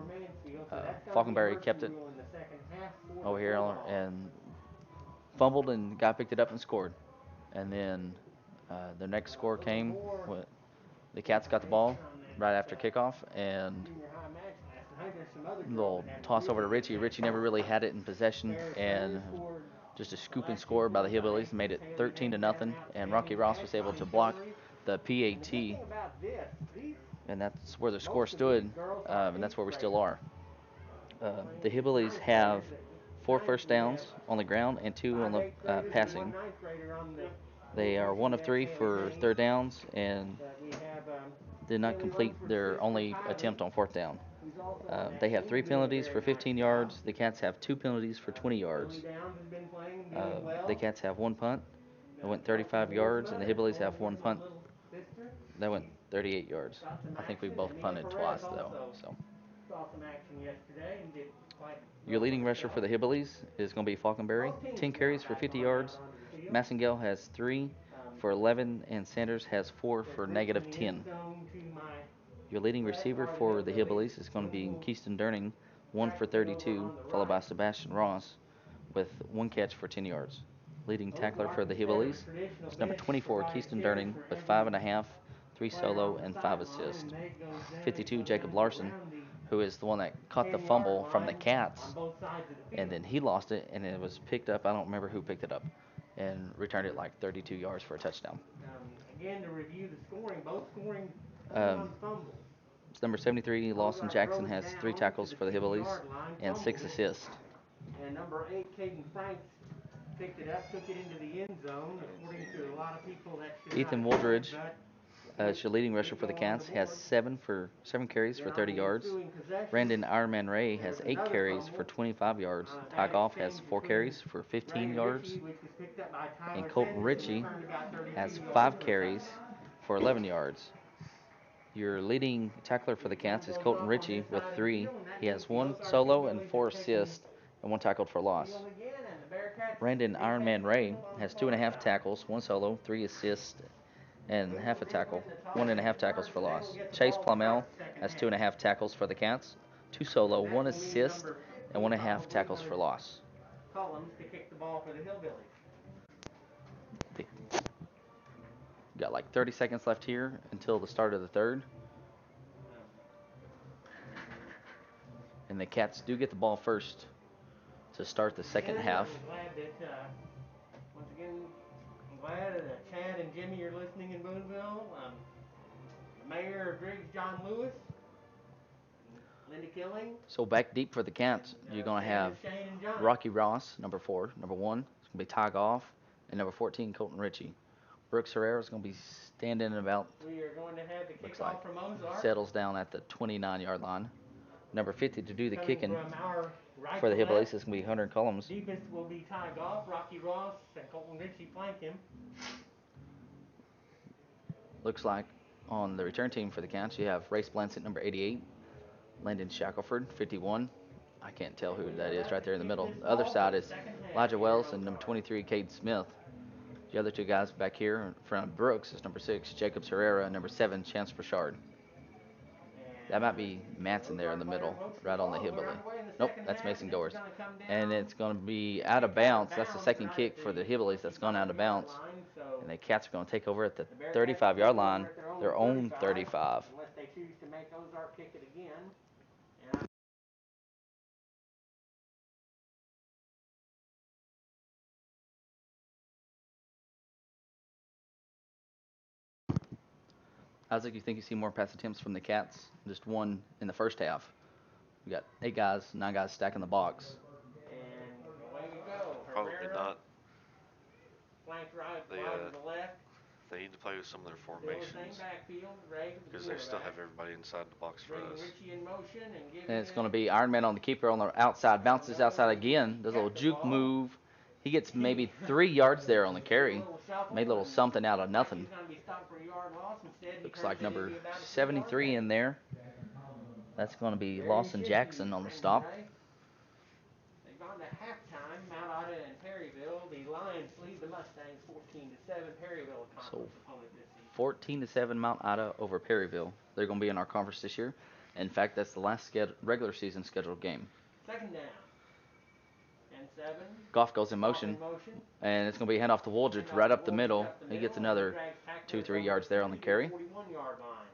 Falconberry kept it over here and fumbled, and guy picked it up and scored. And then the next score came when the Cats got the ball right after kickoff, and little toss over to Richie. Richie never really had it in possession, and just a scoop and score by the Hillbillies made it 13-0. And Rocky Ross was able to block the PAT, and that's where the score stood, and that's where we still are. The Hillbillies have 4 first downs on the ground and 2 on the passing. They are 1 of 3 for third downs and did not complete their only attempt on fourth down. They have 3 penalties for 15 yards. The Cats have 2 penalties for 20 yards. The Cats have 1 punt that went 35 yards, and the Hillbillies have 1 punt that went 38 yards. I think we both punted twice, though. So your leading rusher for the Hillbillies is going to be Falconberry, 10 carries for 50 yards. Massengale has 3 for 11, and Sanders has 4 for -10. Your leading receiver for the Hillbillies is going to be Keyston Durning, 1 for 32, followed by Sebastian Ross with 1 catch for 10 yards. Leading tackler for the Hillbillies is number 24, Keyston Durning, with 5.5, 3 solo, and 5 assists. 52, Jacob Larson, who is the one that caught the fumble from the Cats, and then he lost it, and it was picked up. I don't remember who picked it up, and returned it like 32 yards for a touchdown. Again, to review the scoring, both scoring Um, fumbles. Number 73, Lawson Jackson, has 3 tackles for the Hillbillies and 6 assists. And number 8, Caden Franks, picked it up, took it into the end zone. According to a lot of people, that should Ethan not have Wooldridge, but is your leading rusher for the Cats, has 7 carries for 30 yards. Brandon Ironman Ray has 8 carries for 25 yards. Ty Goff has 4 carries for 15 yards. And Colton Ritchie has 5 carries for 11 yards. Your leading tackler for the Cats is Colton Ritchie with 3. He has 1 solo and 4 assists and 1 tackled for loss. Brandon Ironman Ray has 2.5 tackles, 1 solo, 3 assists, and half a tackle, 1.5 tackles for loss. Chase Plumell has 2.5 tackles for the Cats, 2 solo, 1 assist, and 1.5 tackles for loss. Collins to kick the ball for the Hillbillies. Got like 30 seconds left here until the start of the third. And the Cats do get the ball first to start the second half. I'm glad that, once again, I'm glad that Chad and Jimmy are listening in Booneville. The mayor of Driggs, John Lewis, Linda Killing. So back deep for the Cats, you're going to have Rocky Ross, number 4. Number 1 is going to be Ty Goff, and number 14, Colton Ritchie. Brooks Herrera is going to be standing about, we are going to have the looks kickoff like, from Ozark. settles down at the 29-yard line. Number 50 to do the Coming kicking from our right for the to Hillbillies left. is going to be Hunter Cullums. Deepest will be Ty Goff, Rocky Ross, and Colton Ritchie flank him. Looks like on the return team for the Cats, you have Race Blansett, number 88, Landon Shackelford, 51. I can't tell who that is right there in the middle. The other side is Elijah Wells and number 23, Cade Smith. The other 2 guys back here in front of Brooks is number 6, Jacobs Herrera, and number 7, Chance Burchard. That might be Matson there in the middle, right on the Hillbilly. Nope, that's Mason Goers. And it's going to be out of bounds. That's the second kick for the Hillbillies that's gone out of bounds. And the Cats are going to take over at the 35-yard line, their own 35. Unless they choose to make Ozark kick it again. Isaac, you think you see more pass attempts from the Cats? Just one in the first half. We got 9 guys stacking the box. And away we go. Probably Herrera, not. flank right, They, wide to the left. They need to play with some of their Still the same formations backfield. Ray to the because they still quarterback. have everybody inside the box for Bringing us. Richie in motion and giving And it's going to it. be Iron Man on the keeper on the outside. Bounces outside again. Does a little juke move. He gets maybe 3 yards there on the carry. Made a little something out of nothing. He's going to be stopped for a yard loss. Instead, Looks like number 73 in there. That's going to be Lawson Jackson on the stop. They've gone to halftime. Mount Ida and Perryville. The Lions lead the Mustangs 14-7. Perryville, a conference opponent this season. 14-7 Mount Ida over Perryville. They're going to be in our conference this year. In fact, that's the last regular season scheduled game. Second down. And 7. Goff goes in motion. And it's going to be a handoff to Woolridge right up the middle. He gets another 2-3 yards there on the carry. 41-yard line.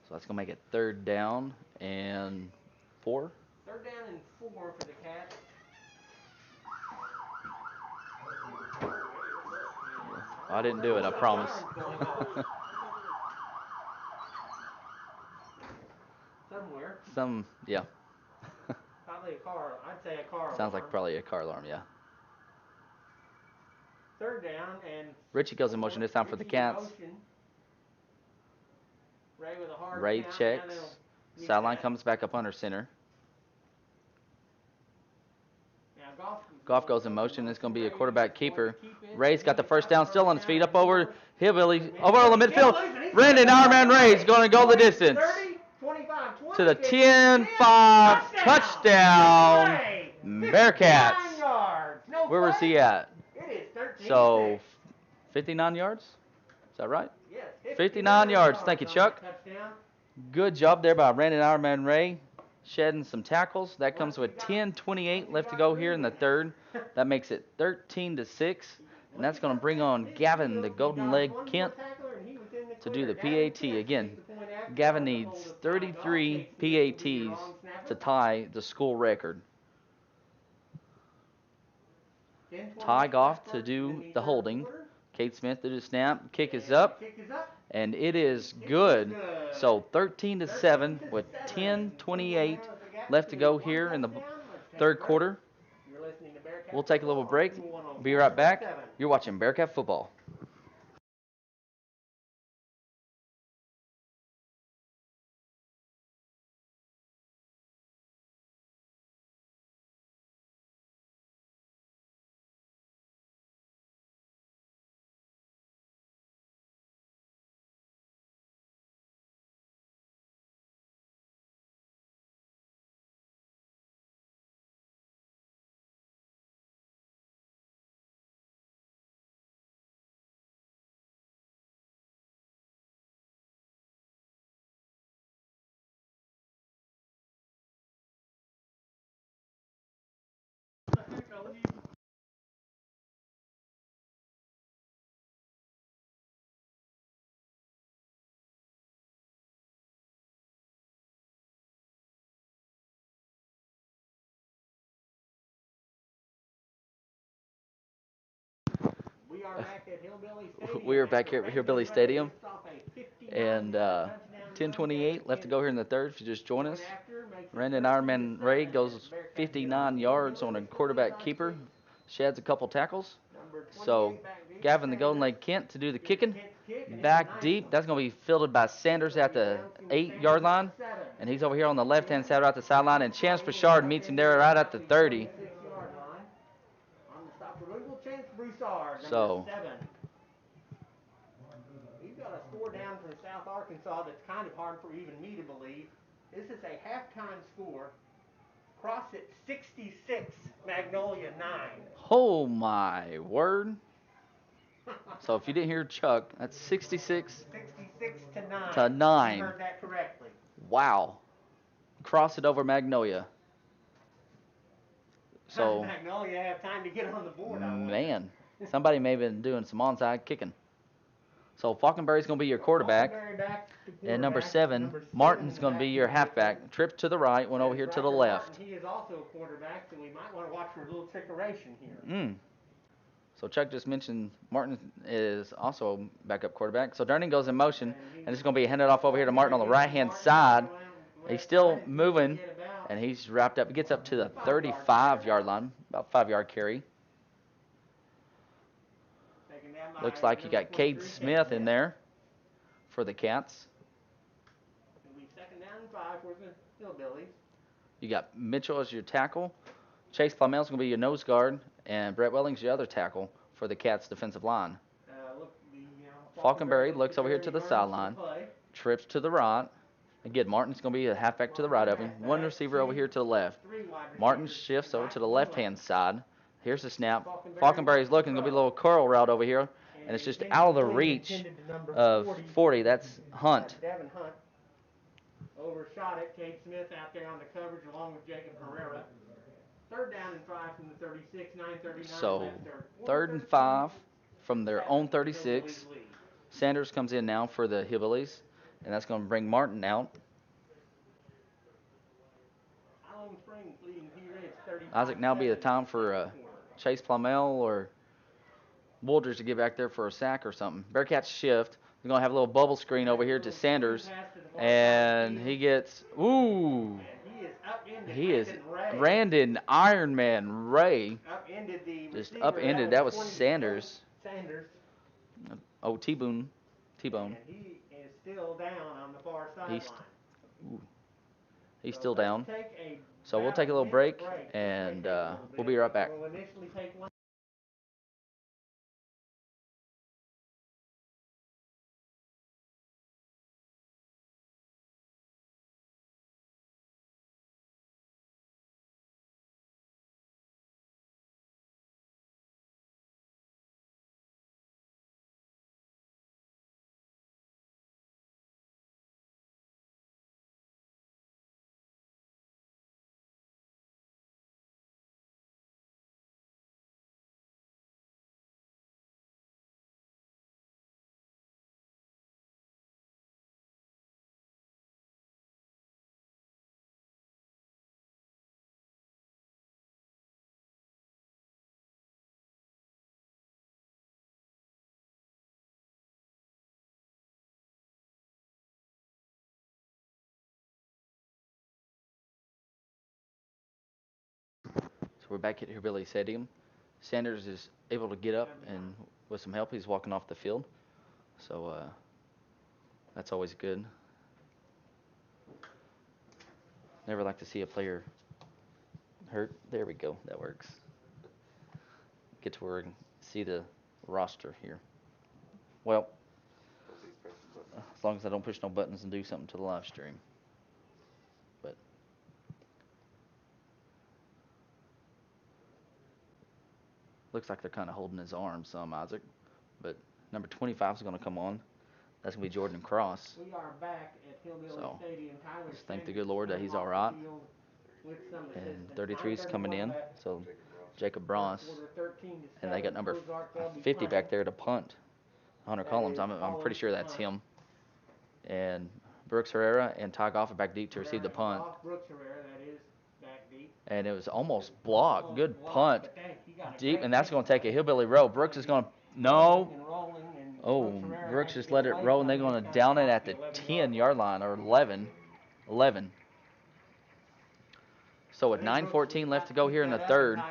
So that's going to make it 3rd down and 4. 3rd down and 4 for the Cats. I didn't do it, I promise. Somewhere. Yeah. Probably a car. I'd say a car. Sounds like probably a car alarm, yeah. 3rd down and. Richie goes in motion this time for the Cats. Ray checks. Sideline comes back up under center. Goff goes in motion. It's going to be a quarterback keeper. Ray's got the first down, still on his feet, up over Hillbillies, over on the midfield. Brandon Ironman Ray's going to go the distance. 30, 25, 20, to the 10-5 touchdown Bearcats. Where was he at? So, 59 yards? Is that right? 59 yards. Thank you, Chuck. Good job there by Brandon Ironman Ray. Shedding some tackles. That comes with 10:28 left to go here in the 3rd. That makes it 13-6. And that's going to bring on Gavin, the Golden Leg Kent, to do the PAT. Again, Gavin needs 33 PATs to tie the school record. Ty Goff to do the holding. Kate Smith to do the snap. Kick is up. And it is good. So 13-7 with 10:28 left to go here in the 3rd quarter. We'll take a little break. Be right back. You're watching Bearcat football. We are back at Hillbilly Stadium. We are back here at Hillbilly Stadium. And 10:28 left to go here in the 3rd. If you just join us, Brandon Ironman Ray goes 59 yards on a quarterback keeper. Sheds a couple tackles. So Gavin, the Golden Leg Kent, to do the kicking. Back deep. That's going to be fielded by Sanders at the 8-yard line. And he's over here on the left-hand side right at the sideline. And Chance Bouchard meets him there right at the 30. So we've got a score down from South Arkansas that's kind of hard for even me to believe. This is a halftime score. Crossett 66, Magnolia 9. Oh my word. So if you didn't hear Chuck, that's 66 to 9. You heard that correctly. Wow. Cross it over Magnolia. So Magnolia have time to get on the board. Man, somebody may have been doing some onside kicking. So Falkenberry's going to be your quarterback. And number 7, Martin's going to be your halfback. Trip to the right, went over here to the left. He is also a quarterback, so we might want to watch for a little trickeration here. So Chuck just mentioned Martin is also backup quarterback. So Durning goes in motion, and it's going to be handed off over here to Martin on the right-hand side. He's still moving, and he's wrapped up. He gets up to the 35-yard line, about 5-yard carry. Looks like you got Cade Smith in there for the Cats. It'll be 2nd down and 5 for the Hillbillies. You got Mitchell as your tackle. Chase Plumel's going to be your nose guard, and Brett Welling's your other tackle for the Cats' defensive line. Falconberry looks over here to the sideline, trips to the right. Again, Martin's going to be a halfback to the right of him. One receiver over here to the left. Martin shifts over to the left-hand side. Here's the snap. Falconberry's looking. Going to be a little curl route over here, and it's just out of the reach of 40. That's Hunt. Devin Hunt overshot it. Cade Smith out there on the coverage along with Jacob Herrera. 3rd down and 5 from the 36, 9:39. So 3rd and 5 from their own 36. Sanders comes in now for the Hillbillies, and that's going to bring Martin out. Isaac, now be the time for Chase Plumel or Woldridge to get back there for a sack or something. Bearcats shift. They're going to have a little bubble screen over here to Sanders, and he gets, ooh. He is Brandon Ironman Ray. Just upended. That was Sanders. Oh, T-Bone. And he is still down on the far sideline. He's still down. So we'll take a little break, and we'll be right back. We'll initially take one. So we're back at Hillbilly Stadium. Sanders is able to get up, and with some help, he's walking off the field. So that's always good. Never like to see a player hurt. There we go. That works. Get to where we can see the roster here. Well, as long as I don't push no buttons and do something to the live stream. But looks like they're kind of holding his arm some, Isaac. But number 25 is going to come on. That's going to be Jordan Cross. We are back at Hillbilly Stadium. Tyler Just thank the good Lord that he's all right. And 33 is coming in. So Jacob Bross. And they got number 50 back there to punt. Hunter Collins. I'm pretty sure that's him. And Brooks Herrera and Ty Goff are back deep to receive the punt. Brooks Herrera, that is back deep. And it was almost blocked. Good punt. Deep, and that's going to take a hillbilly roll. Brooks is going to, no. Oh, Brooks just let it roll, and they're going to down it at the 10-yard line, or 11. So with 9:14 left to go here in the third,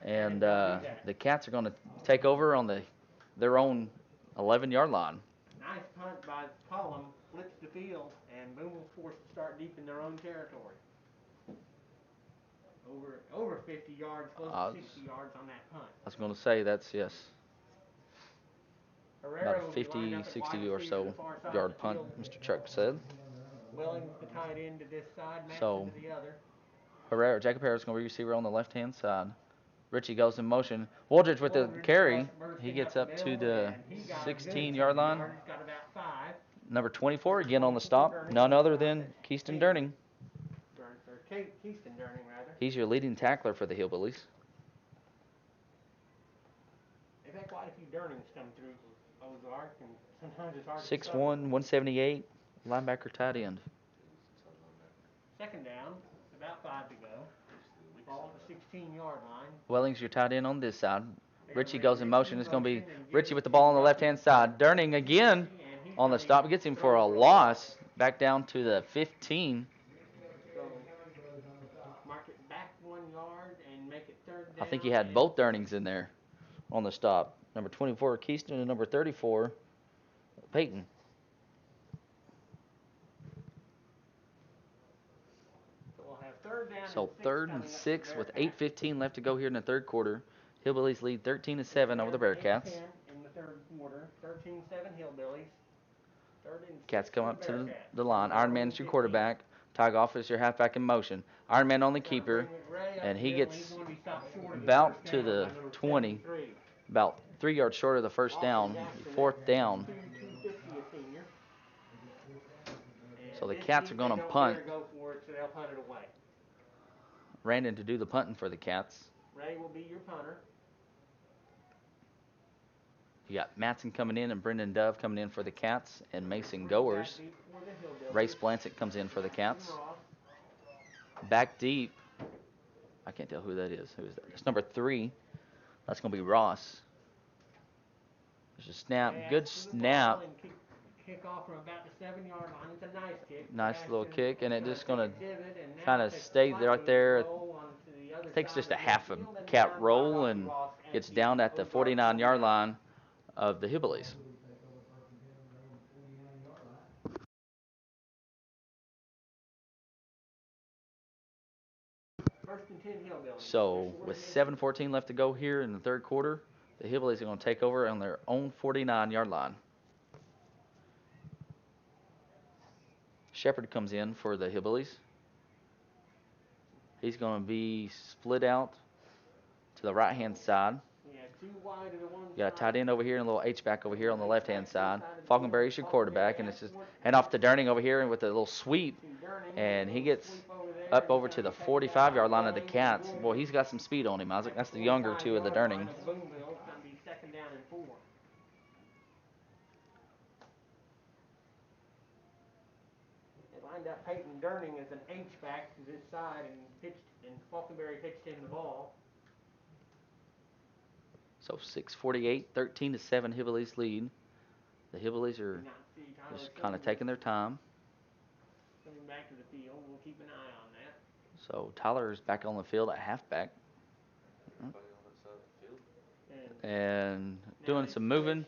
and the Cats are going to take over on their own 11-yard line. Nice punt by Cullum, flips the field, and Booneville forced to start deep in their own territory. Over 50 yards, close to 60 yards on that punt. I was going to say, that's, yes, Herrera about a 50, 60 or so yard punt, Mr. Chuck said. Willing to tie it into this side, match So, into the other. Jacob Herrera's going to be receiver on the left-hand side. Richie goes in motion. Woldridge with the carry. He gets up to the 16-yard line. Number 24 again on the stop. None other than Keaston Durning. Keaston Durning, rather. He's your leading tackler for the Hillbillies. They've had quite a few Durnings come through Ozark, and sometimes it's hard 6'1", 178, linebacker, tight end. 2nd down, about 5 to go. Ball at the 16-yard line. Welling's your tight end on this side. Richie goes in motion. It's going to be Richie with the ball on the left-hand side. Durning again on the stop. Gets him for a loss. Back down to the 15. So mark it back 1 yard and make it third down. I think he had both Durnings in there on the stop. Number 24, Keyston, and number 34, Peyton. So third and 6 with 8:15 left to go here in the third quarter. Hillbillies lead 13-7 over the Bearcats. In the third quarter, 13-7 Hillbillies. Cats come up to the line. Iron Man is your quarterback. Ty Goff is your halfback in motion. Iron Man only keeper, and he gets about to the 20, about 3 yards short of the first down, fourth down. So the Cats are going to punt. Randon to do the punting for the Cats. Ray will be your punter. You got Matson coming in and Brendan Dove coming in for the Cats, and Mason Goers. Ray Splancett comes in for the Cats. Back deep. I can't tell who that is. Who is that? It's number 3. That's going to be Ross. There's a snap. Good snap. Kick off from about the 7-yard line. It's a nice kick. Nice little kick, and it just going to kind of stay right there. It takes just a half a cat roll and gets down at the 49-yard line of the Hillbillies. So with 7:14 left to go here in the third quarter, the Hillbillies are going to take over on their own 49-yard line. Shepard comes in for the Hillbillies. He's going to be split out to the right-hand side. You got a tight end over here and a little H-back over here on the left-hand side. Falkenberry's your quarterback, and it's just hand off to Durning over here and with a little sweep, and he gets up over to the 45-yard line of the Cats. Boy, he's got some speed on him, Isaac. That's the younger two of the Durnings. Lined up Peyton Durning as an H-back to this side, and Falkenberry pitched him the ball. So 6:48, 13-7 Hillbillies lead. The Hillbillies are just kind of taking their time. Coming back to the field, we'll keep an eye on that. So Tyler's back on the field at halfback. And doing some moving.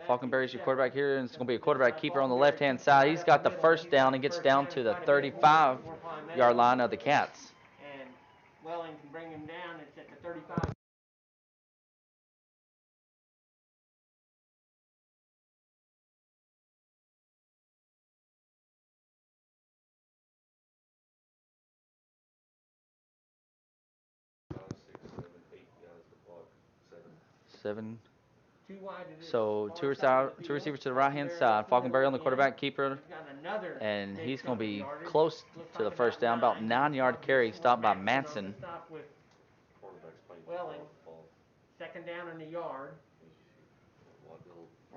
Falkenberry's your quarterback here, and it's going to be a quarterback keeper on the left-hand side. He's got the first down and gets down to the 35-yard line of the Cats. And Welling can bring him down. It's at the 35. Seven. So two receivers to the right-hand side. Falkenberry on the quarterback keeper, and he's going to be close to the first down, about 9-yard carry, stopped by Matson. Welling, second down in the yard.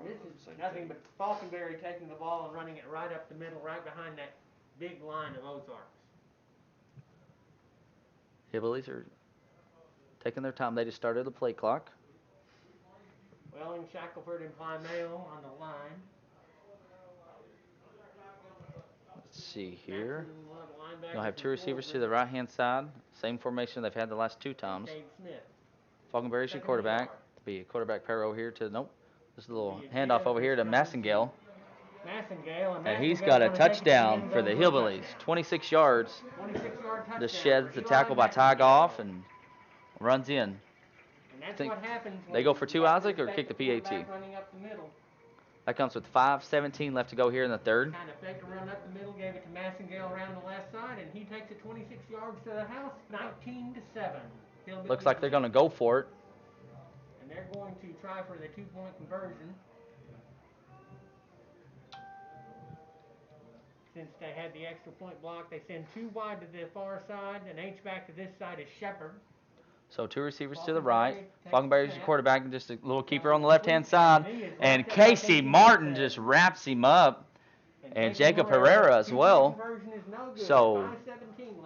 This is nothing but Falkenberry taking the ball and running it right up the middle, right behind that big line of Ozarks. Hillbillies are taking their time. They just started the play clock. Welling, Shackelford, and Plymale on the line. Let's see here. You'll have two receivers to the right-hand side. Same formation they've had the last two times. Falkenberry's your quarterback. Be a quarterback pair over here to, nope. Just a little handoff over here to Massengale. And he's got a touchdown for the Hillbillies. 26 yards. 26-yard touchdown. Just sheds the tackle by Ty Goff and runs in. And that's what happens they go for two, Isaac, or kick the PAT? Running up the middle. That comes with 5:17 left to go here in the third. Kind of faked a run up the middle, gave it to Massengale around the left side, and he takes it 26 yards to the house, 19-7. Looks like they're going to go for it. And they're going to try for the two-point conversion. Since they had the extra point block, they send two wide to the far side, and H-back to this side is Shepard. So two receivers to the right. Falkenberry's your quarterback, and just a little keeper on the left-hand side. And Casey Martin just wraps him up, and Jacob Herrera as well. So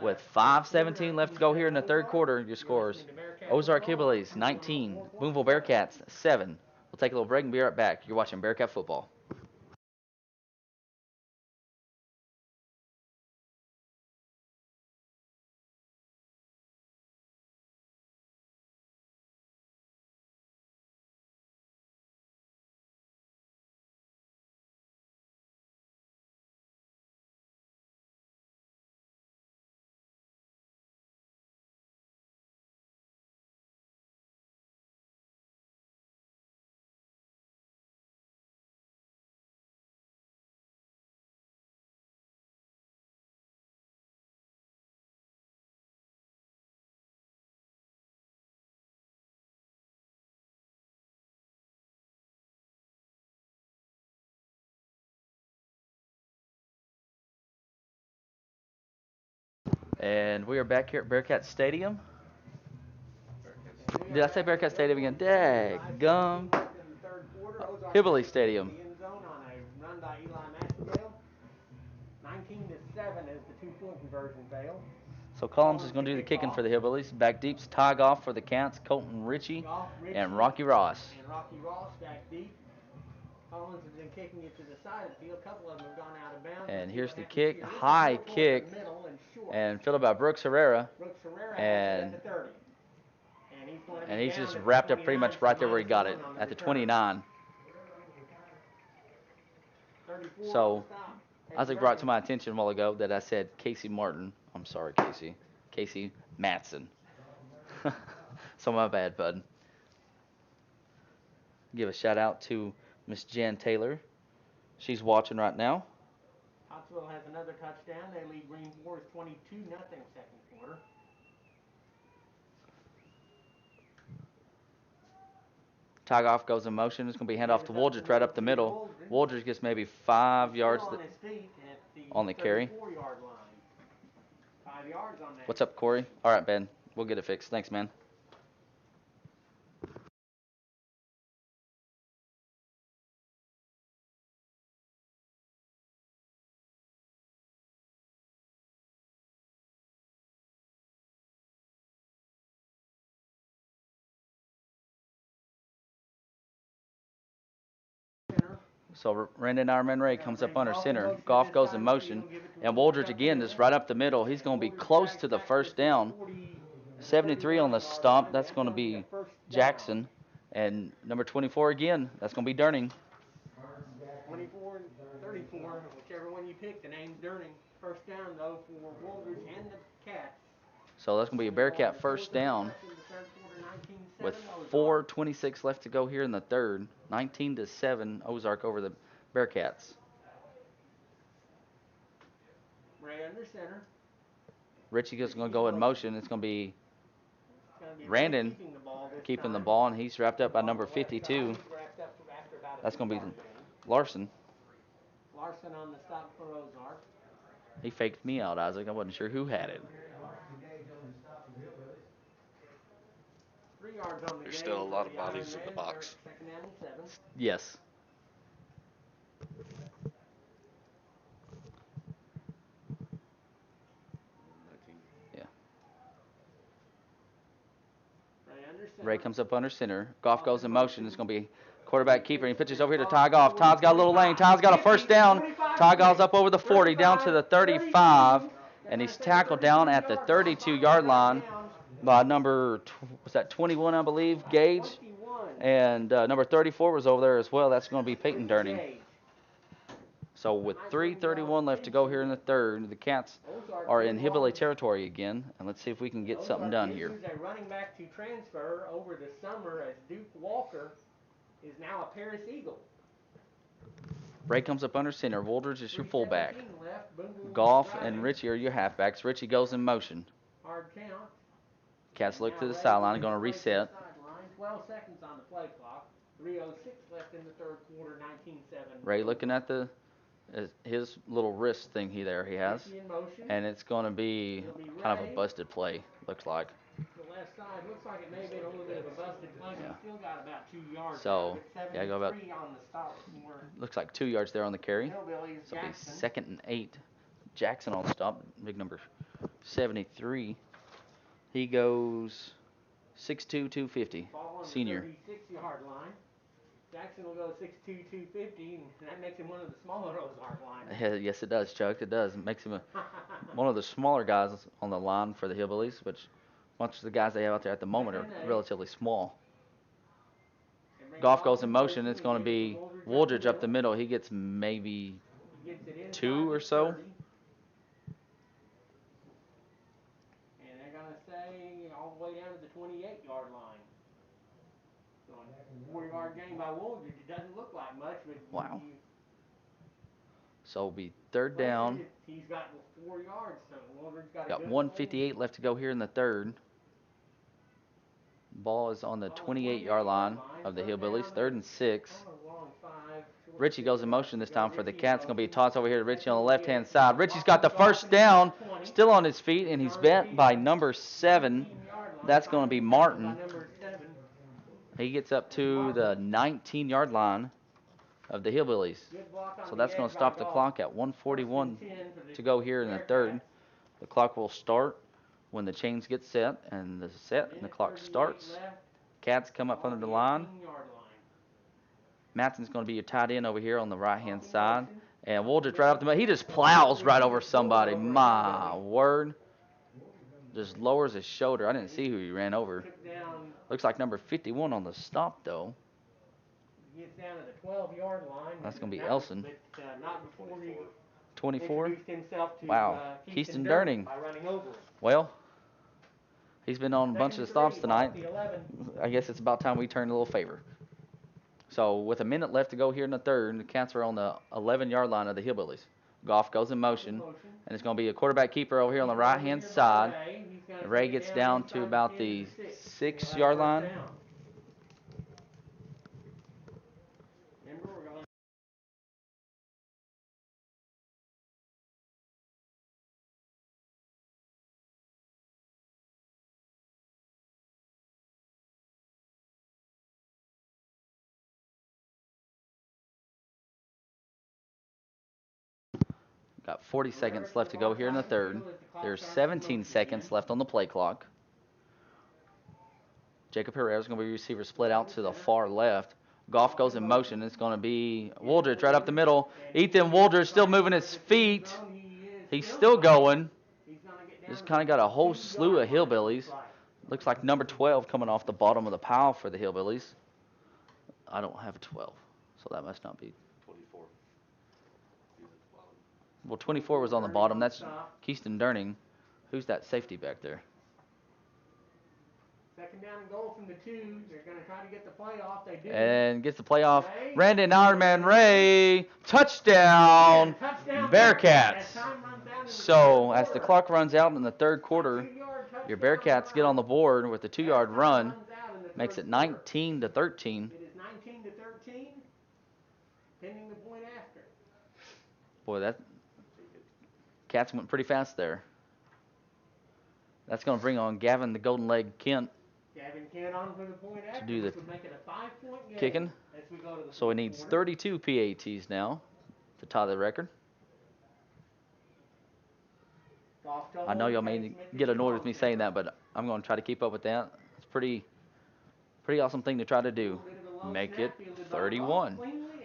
with 5:17 left to go here in the third quarter, your scores. Ozark Hillbillies 19, Booneville Bearcats 7. We'll take a little break and be right back. You're watching Bearcat football. And we are back here at Bearcat Stadium. Did I say Bearcat Stadium again? Daggum. Hillbilly Stadium. 19 to 7 as the 2-point conversion failed. So Collins is going to do the kicking for the Hillbillies. Back deep's Ty Goff for the Cats, Colton Ritchie, and Rocky Ross. And Rocky Ross back deep. Collins has been kicking it to the side of the field. A couple of them have gone out of bounds. And here's the kick, high kick, and filled by Brooks Herrera. And he's just wrapped up pretty much right there where he got it, at the 29. So Isaac brought to my attention a while ago that I said Casey Martin. I'm sorry, Casey. Casey Matson. So my bad, bud. Give a shout out to Miss Jan Taylor. She's watching right now. Pottsville has another touchdown. They lead Green Forest 22-0 second quarter. Tagoff goes in motion. It's going to be hand off to Woldridge right up the middle. Woldridge gets maybe 5 yards on the carry. 5 yards on that. What's up, Corey? All right, Ben. We'll get it fixed. Thanks, man. So Brandon Ironman Ray comes up under center. Goff goes in motion. And Woldridge again is right up the middle. He's going to be close to the first down. 73 on the stomp. That's going to be Jackson. And number 24 again. That's going to be Durning. 24 34, whichever one you pick, the name's Durning. First down, though, for Woldridge and the Cats. So that's going to be a Bearcat first down with 4:26 left to go here in the third. 19 to 7 Ozark over the Bearcats. Ray under center. Richie is going to go in motion. It's going to be Randon keeping the ball, and he's wrapped up by number 52. That's going to be Larson. Larson on the stop for Ozark. He faked me out, Isaac. I wasn't sure who had it. 3 yards on the There's still a lot of bodies in the box. Second down and 7. Yes. Yeah. Ray comes up under center. Goff goes in motion. It's going to be quarterback keeper. He pitches over here to Ty Goff. Ty's got a little lane. Ty's got a first down. Ty Goff's up over the 40, down to the 35, and he's tackled down at the 32-yard line by number, was that 21, I believe, Gage? And number 34 was over there as well. That's going to be Peyton Durning. So with 3:31 left to go here in the third, the Cats are in Hillbilly territory again. And let's see if we can get something done here. A running back to transfer over the summer as Duke Walker is now a Paris Eagle. Ray comes up under center. Woldridge is your fullback. Goff and Richie are your halfbacks. Richie goes in motion. Hard count. Cats look to the sideline, going to reset. 12 seconds on the play clock. 3:06 left in the third quarter. 19-7. Ray looking at his little wrist thing he has, and it's going to be kind of a busted play. Looks like. The left side looks like it may have been a little bit of a busted play. Yeah. But still got about 2 yards. So yeah, go about. On the stop for Looks like 2 yards there on the carry. Hillbillies, So it'll be Jackson. 2nd and 8. Jackson on stop. Big number 73. He goes 6'2", 250, Ball on the senior. 36-yard line. Jackson will go 6'2", 250, and that makes him one of the smaller Ozark linemen. Yes, it does, Chuck. It does. It makes him one of the smaller guys on the line for the Hillbillies, which much of the guys they have out there at the moment are relatively small. Goff goes in motion. It's going to be Wooldridge up the middle. He gets maybe 2 or so. And they're going to say all the way down to the 28-yard line. So a 4-yard gain by Wooldridge. It doesn't look like much, but wow. So it'll be third down. He's got 4 yards, so Wooldridge got 1:58 left to go here in the third. Ball is on the 28-yard line of the Hillbillies. 3rd and 6. Richie goes in motion this time for the Cats. Going to be a toss over here to Richie on the left-hand side. Richie's got the first down, still on his feet, and he's met by number 7. That's going to be Martin. He gets up to the 19-yard line of the Hillbillies. So that's going to stop the clock at 1:41 to go here in the third. The clock will start when the chains get set, and the clock starts. Cats come up under the line. Matson's going to be your tight end over here on the right-hand side. And Wooldridge right up the middle. He just plows right over somebody. My word. Just lowers his shoulder. I didn't see who he ran over. Looks like number 51 on the stop, though. Gets down to the 12-yard line. That's going to be Elson. Not before he 24. Himself to, wow. Keyston Durning. By running over. Well, he's been on a bunch of stops tonight. I guess it's about time we turn a little favor. So with a minute left to go here in the third, the Cats are on the 11-yard line of the Hillbillies. Goff goes in motion, and it's going to be a quarterback keeper over here on the right-hand side. Ray gets down to about the 6-yard line. Got 40 seconds left to go here in the third. There's 17 seconds left on the play clock. Jacob Herrera is going to be receiver split out to the far left. Goff goes in motion. It's going to be Wooldridge right up the middle. Ethan Wooldridge still moving his feet. He's still going. Just kind of got a whole slew of Hillbillies. Looks like number 12 coming off the bottom of the pile for the Hillbillies. I don't have a 12, so that must not be. 24. Well, 24 was on the bottom. That's Keyston Durning. Who's that safety back there? Second down and goal from the 2. They're going to try to get the playoff. They do. And gets the playoff. Brandon Ironman Ray. Touchdown. Bearcats. So as the clock runs out in the third quarter, your Bearcats get on the board with the 2-yard run. Makes it 19-13. It is 19-13. Pending the point after. Boy, that Cats went pretty fast there. That's going to bring on Gavin the Golden Leg Kent. Gavin Kent on for the point after. To do the would make it a 5-point game kicking. As we go to the So he needs 32 PATs now to tie the record. I know y'all may get annoyed with me saying that, but I'm going to try to keep up with that. It's pretty awesome thing to try to do. Make it 31.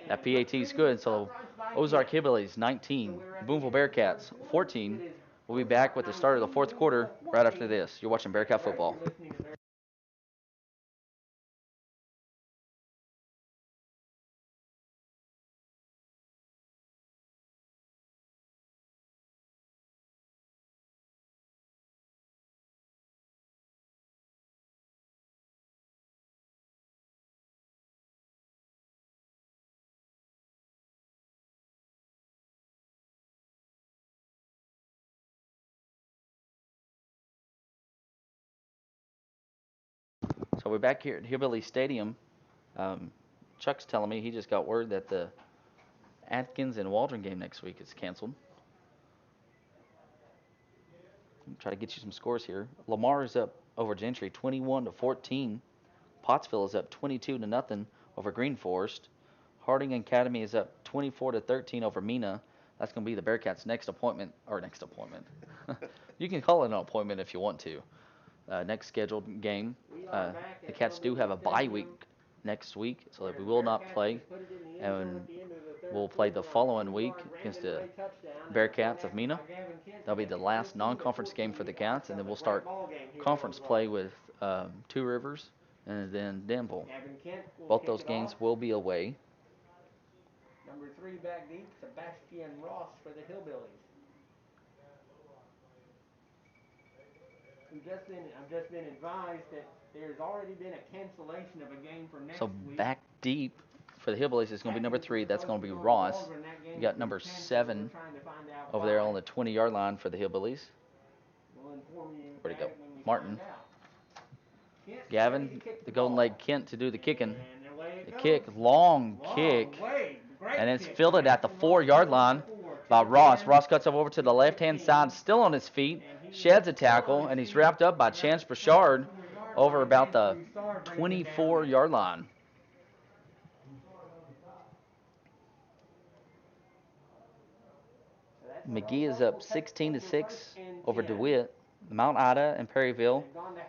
That PAT is good. So Ozark Hillbillies 19, Booneville Bearcats 14. We'll be back with the start of the fourth quarter right after this. You're watching Bearcat football. So we're back here at Hillbilly Stadium. Chuck's telling me he just got word that the Atkins and Waldron game next week is canceled. Try to get you some scores here. Lamar is up over Gentry 21-14. Pottsville is up 22-0 over Green Forest. Harding Academy is up 24-13 over Mina. That's going to be the Bearcats' next appointment. You can call it an appointment if you want to. next scheduled game. We are back The at Cats do have a Booneville bye Stadium, week next week, so that where we the will not Bearcats play, just put it in the end zone and at the end of the third we'll play the quarter on a following 2-yard week against Brandon the Ray touchdown, and a third Bearcats of after Mina. by Gavin Kent to That'll be make the it last 15 to non-conference game 14. for the The Cats, Cats and have then a we'll great start ball game here at conference Ozark. play with Two Rivers and then Danville. Gavin Kent will Both kick those it games off. will be away. Number 3 back deep, Sebastian Ross for the Hillbillies. I've just been advised that there's already been a cancellation of a game for next So week. back deep for the Hillbillies is going to be number 3. That's going to be Ross. You got number 7 over there on the 20-yard line for the Hillbillies. We'll inform you Where'd he go? about it when we Martin. find out. Kent's ready Gavin, to kick the Golden ball. Leg Kent to do the kicking. And away it The goes. kick, long Way. kick, Great and it's kick. fielded at the 4-yard line by Ross. Ross cuts over to the left-hand side, still on his feet, sheds a tackle, and he's wrapped up by Chance Bouchard over about the 24-yard line. McGee is up 16-6 over DeWitt. Mount Ida and Perryville,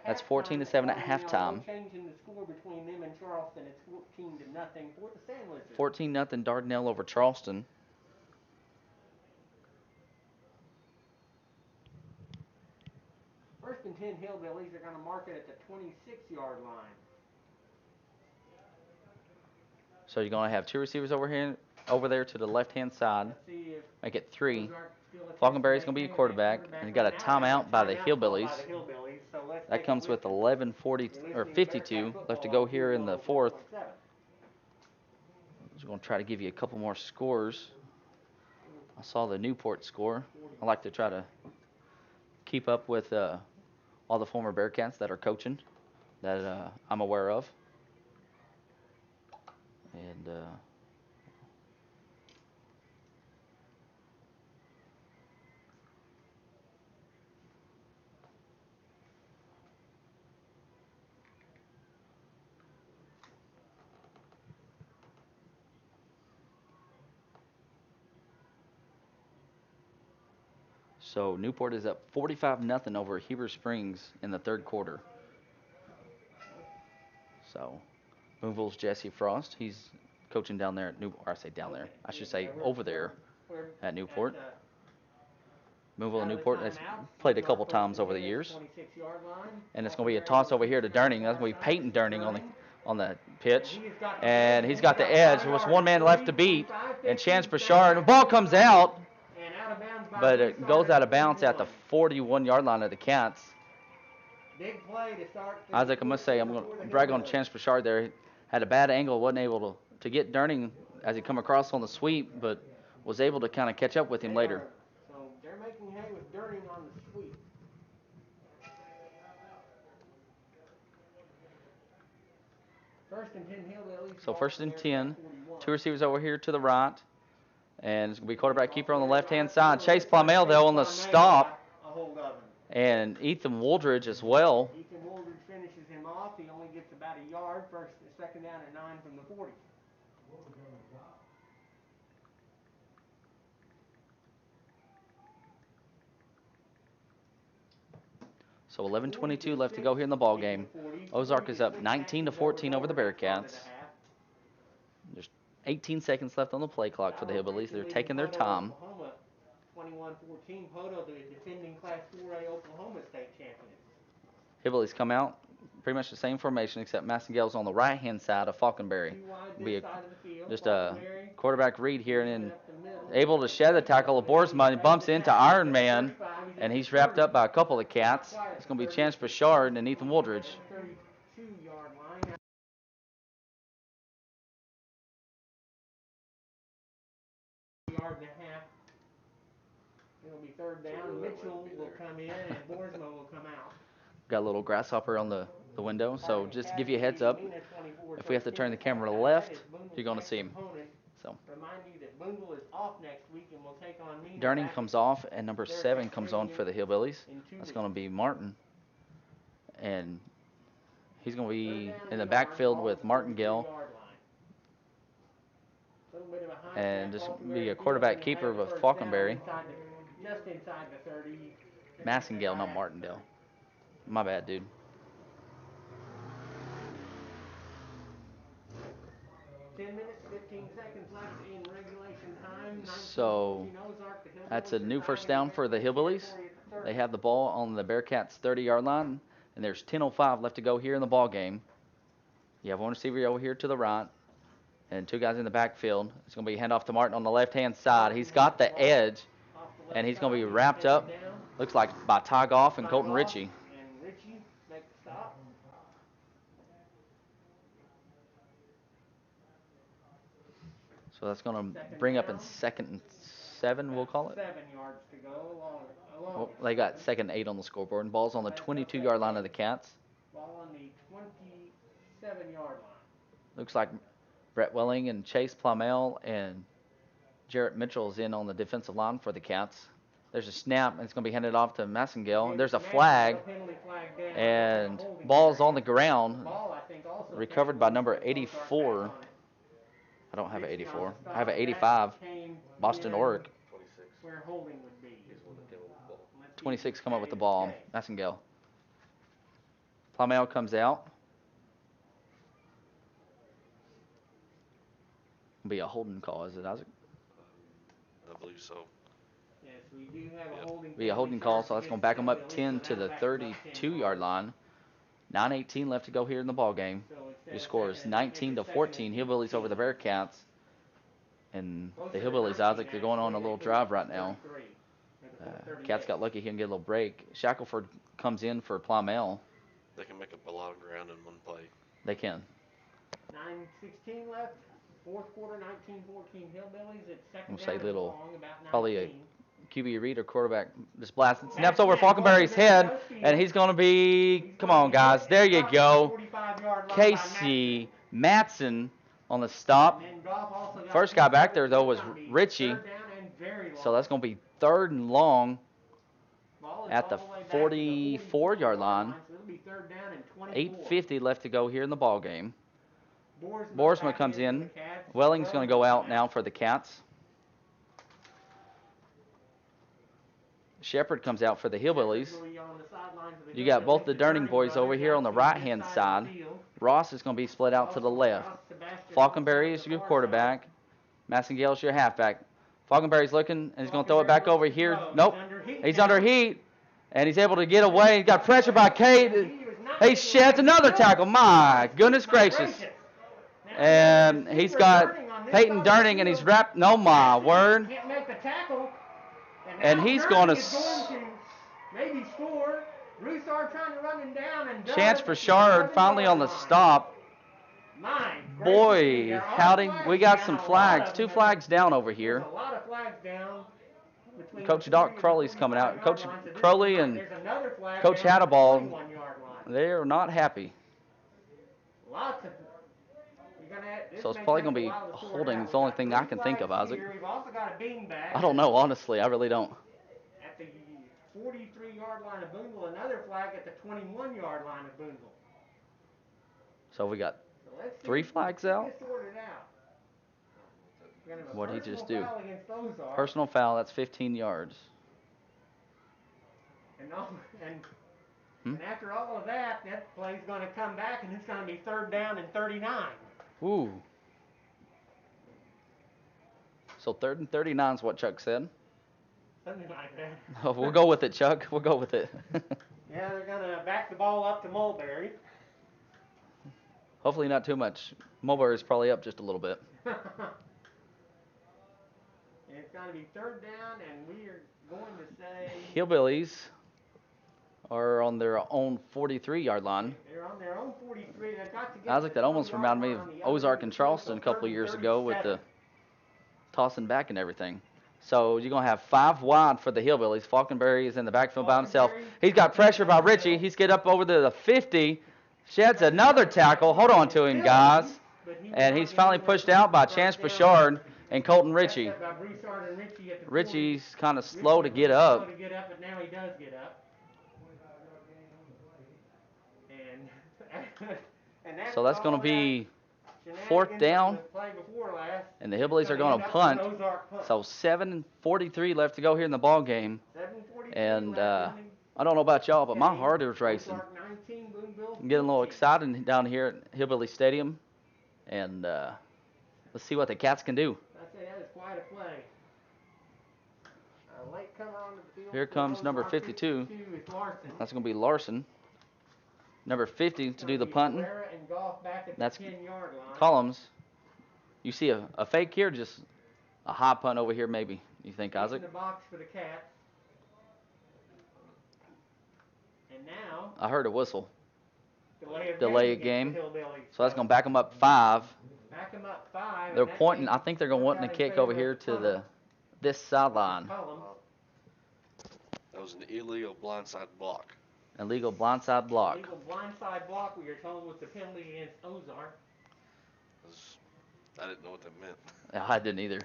that's 14-7 at halftime. No changing the score between them and Charleston. It's 14-0 for the Sandwiches. 14-0 Dardanelle over Charleston. First and 10 Hillbillies are going to mark it at the 26-yard line. So you're going to have 2 receivers over there to the left-hand side. Let's see if Make it 3. Ozark still attempts Falconberry's to going to be a maintain quarterback, that and you got a timeout by the Hillbillies. So let's That take a comes with listen. 11:40 or 52 left to go here in the fourth. Just going to try to give you a couple more scores. I saw the Newport score. I like to try to keep up with all the former Bearcats that are coaching that I'm aware of. And so Newport is up 45-0 over Heber Springs in the third quarter. So Booneville's Jesse Frost. He's coaching down there at Newport. Or I say down there. I should say over there at Newport. Booneville and Newport has played a couple times over the years. And it's going to be a toss over here to Durning. That's going to be Peyton Durning on the pitch. And he's got the edge. There was one man left to beat. And Chance Bouchard. The ball comes out. But it goes out of bounds at the 41-yard line of the Cats. Big play to start. Isaac, I must say, I'm going to brag on Chance Bouchard there. He had a bad angle, wasn't able to get Durning as he come across on the sweep, but was able to kind of catch up with him later. So they're making hay with Durning on the sweep. First and 10 Hillbillies. So first and 10, 2 receivers over here to the right, and it's going to be quarterback keeper on the left-hand side. Chase Plumell, though, on the stop, and Ethan Wooldridge as well. Ethan Wooldridge finishes him off. He only gets about a yard. Second down at 9 from the 40. So 11:22 left to go here in the ball game. Ozark is up 19-14 over the Bearcats. There's 18 seconds left on the play clock for the Hillbillies. They're taking their time. 21-14, Poto, the defending Class 4A Oklahoma State champions. Hillbillies come out, pretty much the same formation except Massengale's on the right-hand side of Falconberry. Be just a quarterback read here and able to shed the tackle. Boersma bumps into Iron Man, and he's wrapped up by a couple of Cats. It's going to be Chance Bouchard and Ethan Wooldridge. 32-yard line. Yard and a half. It'll be third down. Mitchell will come in and Boersma will come out. Got a little grasshopper on the window, so just to give you a heads up, if we have to turn the camera left, you're going to see him. So Remind you that Booneville is off next week and will take on Mina. Durning comes off, and number 7 comes on for the Hillbillies. That's going to be Martin, and he's going to be in the backfield with Martingale, and just be a quarterback keeper with Falconberry. Just inside the 30. Massengale, not Martindale. My bad, dude. 10 minutes, 15 seconds left in regulation time. So 19-14 Ozark. The that's Hillbillies a are new tied first again down for the for Hillbillies. territory at the 30. They have the ball on the Bearcats' 30-yard line, and there's 10:05 left to go here in the ball game. You have one receiver over here to the right, and two guys in the backfield. It's going to be handoff to Martin on the left-hand side. He's got the edge, and he's going to be wrapped up, looks like by Ty Goff and Colton Ritchie. And Ritchie make the stop. So that's going to bring up in 2nd and 7, we'll call it. 7 yards to go. Well, they got 2nd and 8 on the scoreboard, and ball's on the 22-yard line of the Cats. Ball on the 27-yard line. Looks like Brett Welling and Chase Plumell and Jarrett Mitchell is in on the defensive line for the Cats. There's a snap, and it's going to be handed off to Massengale. There's a flag, and ball's on the ground, recovered by number 84. I don't have an 84. I have an 85. Boston Orrick. 26. Where holding would be. 26 come up with the ball. Massengale. Plumell comes out. Be a holding call, is it, Isaac? I believe so. Yes, we do have a holding. Be a holding call, so that's going to back them up 10 to the 32-yard line. 9:18 left to go here in the ball game. Your score is 19-14. Hillbillies over the Bearcats. And the Hillbillies, Isaac, they're going on a little drive right now. Cats got lucky here and get a little break. Shackelford comes in for Plumell. They can make up a lot of ground in one play. They can. 9:16 left. Fourth quarter, 19-14 Hillbillies. It's second We'll say down little, long, about probably 19. a QB read or quarterback just blasted. Snaps over Falkenberry's head, and he's going to be, come on, guys. There you go. Casey Matson on the stop. First guy back there, though, was Ritchie. So that's going to be 3rd and long at the 44-yard line. 8:50 left to go here in the ball game. Boersma comes in. Welling's going to go out now for the Cats. Shepard comes out for the Hillbillies. You got both the Durning boys over here on the right-hand side. Ross is going to be split out to the left. Falkenberry is your quarterback. Massengale's your halfback. Falkenberry's looking, and he's going to throw it back over here. Nope. He's under heat, and he's able to get away. He got pressure by Kate. He sheds another tackle. My goodness gracious. And he's got Peyton Durning, and he's wrapped. No, my word. And he's going to maybe score. Broussard trying to run him down and chance for Shard finally on the stop. Boy, howdy. We got some flags. 2 flags down over here. A lot of flags down. Coach Doc Crowley's coming out. Coach Crowley and Coach Hadaball, they are not happy. Lots of. So it's probably going to be holding. It's the only thing I can think of, Isaac. We've also got a beanbag. I don't know, honestly. I really don't. At the 43-yard line of Booneville, another flag at the 21-yard line of Booneville. So we got 3 flags out. Out. What'd he just do? Personal foul, that's 15 yards. And after all of that, that play's going to come back, and it's going to be 3rd down and 39. Ooh. So 3rd and 39 is what Chuck said. Something like that. Oh, we'll go with it, Chuck. We'll go with it. Yeah, they're going to back the ball up to Mulberry. Hopefully not too much. Mulberry's probably up just a little bit. It's going to be 3rd down, and we are going to say... Hillbillies are on their own 43-yard line. They're on their own 43. They've got to get Isaac, that almost reminded me of Ozark and Charleston a couple of years ago with the tossing back and everything. So you're going to have 5 wide for the Hillbillies. Falkenberry is in the backfield by himself. He's got pressure by Ritchie. He's get up over to the 50. Sheds another tackle. Hold on to him, guys. And he's finally pushed out by Chance Bouchard and Colton Ritchie. Ritchie's kind of slow to get up. But now he does get up. So that's going to be 4th down. And the Hillbillies are going to punt. So 7:43 left to go here in the ball game. And I don't know about y'all, but my heart is racing. Ozark 19, Booneville I'm getting a little 14. excited down here at Hillbilly Stadium, and let's see what the Cats can do. I'd say that is quite a play. Late comer onto the field. Here comes number 52. Is Larson. That's going to be Larson. Number 50 to do the punting. Herrera and Goff back at That's the 10-yard line. Collins. You see a fake here, just a high punt over here maybe, you think, Isaac? In the box for the Cats. And now, I heard a whistle. delay a game. Hillbillies. So that's going to back them up 5. Back them up 5. They're pointing. I think they're going to want to kick over here to this sideline. That was an illegal blindside block. Illegal blindside block. Illegal blindside block, we are told, was the penalty against Ozark. I didn't know what that meant. I didn't either.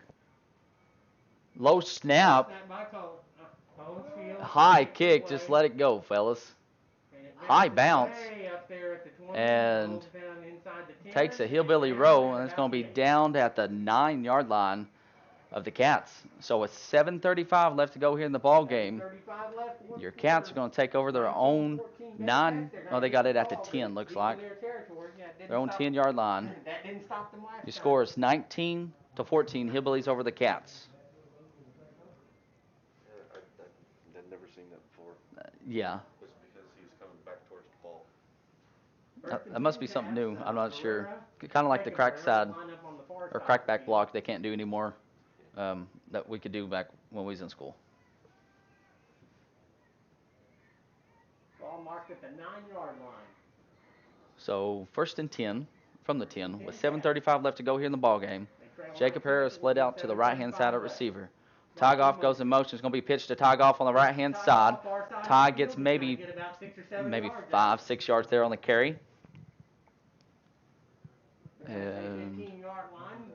Low snap. High kick. Just let it go, fellas. High bounce. And takes a hillbilly row, and it's going to be down at the 9-yard line of the Cats. So with 7:35 left to go here in the ball game, your Cats are going to take over their own 9. Oh, they got it at the 10, looks like. Their own 10-yard line. Your score is 19-14, Hillbillies over the Cats. I've never seen that before. Yeah. It's because he's coming back towards the ball. That must be something new. I'm not sure. Kind of like the crack side or crackback block they can't do anymore. That we could do back when we was in school. Ball marked at the 9-yard line. So 1st and 10 from the 10 with 7:35 left to go here in the ball game. Jacob Herrera split out to the right-hand side at receiver. Ty Goff goes in motion. It's going to be pitched to Ty Goff on the right-hand side. Ty gets maybe 5-6 yards there on the carry. And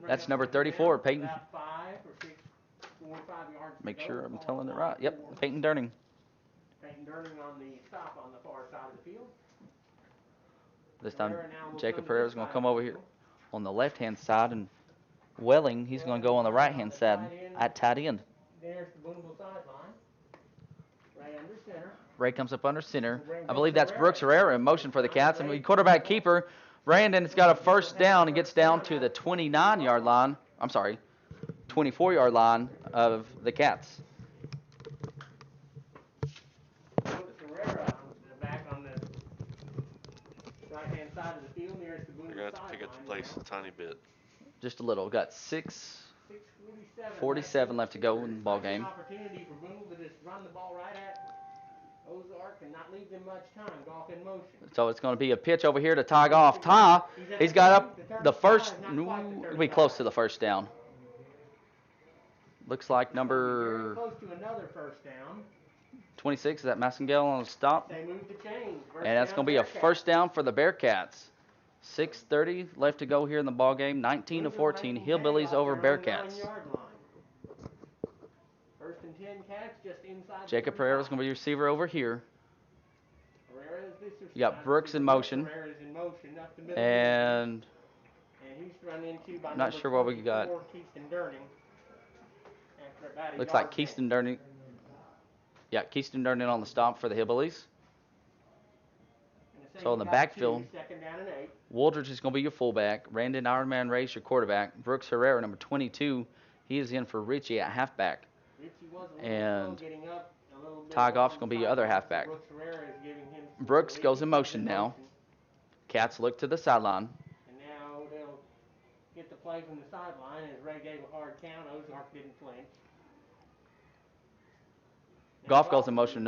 that's number 34, Peyton. Make sure I'm telling it right. Yep, Peyton Durning. Peyton Durning on the stop on the far side of the field. This time, Jacob Herrera is going to come over here on the left-hand side, and Welling, he's going to go on the right-hand side at tight end. There's the Booneville sideline. Ray under center. Ray comes up under center. I believe that's Brooks Herrera in motion for the Cats. And the quarterback keeper, Brandon's got a first down and gets down to the 29-yard line. I'm sorry, 24-yard line of the Cats. Herrera back on the right-hand side of the field nearest the Booneville sideline. They're going to have to pick up the place a tiny bit. Just a little. Got 6:47 left to go in the ball game. Opportunity for Booneville to just run the ball right at Ozark and not leave them much time. Goff in motion. So it's going to be a pitch over here to Ty Goff. Ty, he's got up the first. We'll be close to the first down. Looks like number Close to another first down. 26. Is that Massengale on the stop? They move the chains. And that's going to be a first down for the Bearcats. 6:30 left to go here in the ball game. 19-14, Hillbillies over Bearcats. 1st and 10 Cats just inside. Jacob Herrera's going to be receiver over here. You got Brooks in motion. And he's run into by not sure what we got. Looks like Keyston Durning. Yeah, Keyston Durning on the stop for the Hillbillies. So in the backfield, Wooldridge is going to be your fullback. Brandon Ironman Ray's your quarterback. Brooks Herrera, number 22, he is in for Richie at halfback. And Ty Goff's going to be your other halfback. Brooks goes in motion now. Cats look to the sideline. And now they'll get the play from the sideline as Ray gave a hard count. Ozark didn't flinch. Goff goes in motion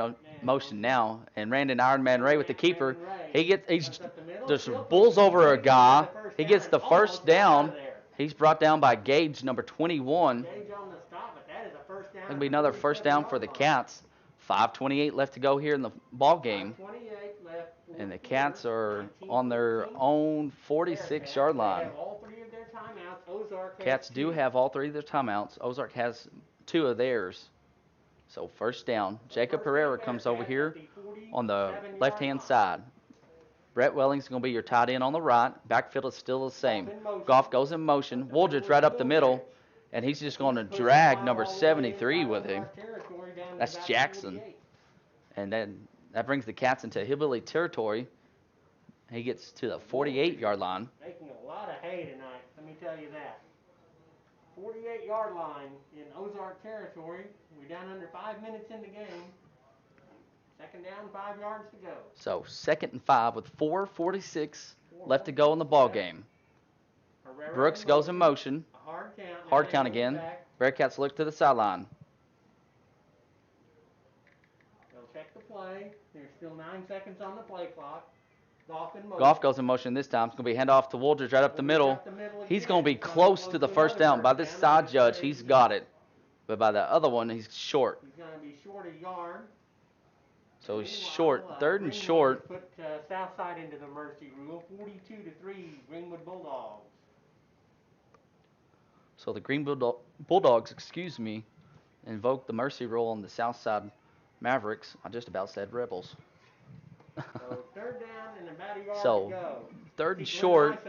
now, and Brandon Ironman Ray with the keeper. He's just bulls over a guy. He gets the first down. He's brought down by Gage, number 21. That'll be another first down for the Cats. 5:28 left to go here in the ball game. And the Cats are on their own 46-yard line. Cats do have all 3 of their timeouts. Ozark has 2 of theirs. So first down. Jacob Herrera comes over here on the left-hand side. Brett Welling's going to be your tight end on the right. Backfield is still the same. Goff goes in motion. Wooldridge right up the middle. And he's just going to drag number 73 with him. That's Jackson. And then That brings the Cats into Hillbilly territory. He gets to the 48-yard line. Making a lot of hay tonight, let me tell you that. 48-yard line in Ozark territory. We're down under 5 minutes in the game. Second down, 5 yards to go. So 2nd and 5 with 4:46 left to go in the ball game. Brooks goes in motion. Hard count again. Bearcats look to the sideline. They'll check the play. There's still 9 seconds on the play clock. Goff goes in motion this time. It's going to be handoff to Wooldridge right up the middle. He's going to be close to the first down. By this side judge, he's got it. But by the other one, he's short. He's going to be short a yard. So he's short. 3rd and short. Put Southside into the mercy rule. 42-3, Greenwood Bulldogs. So the Bulldogs, invoke the mercy rule on the Southside Mavericks. I just about said Rebels. So 3rd down and about a yard So to go. 3rd and short.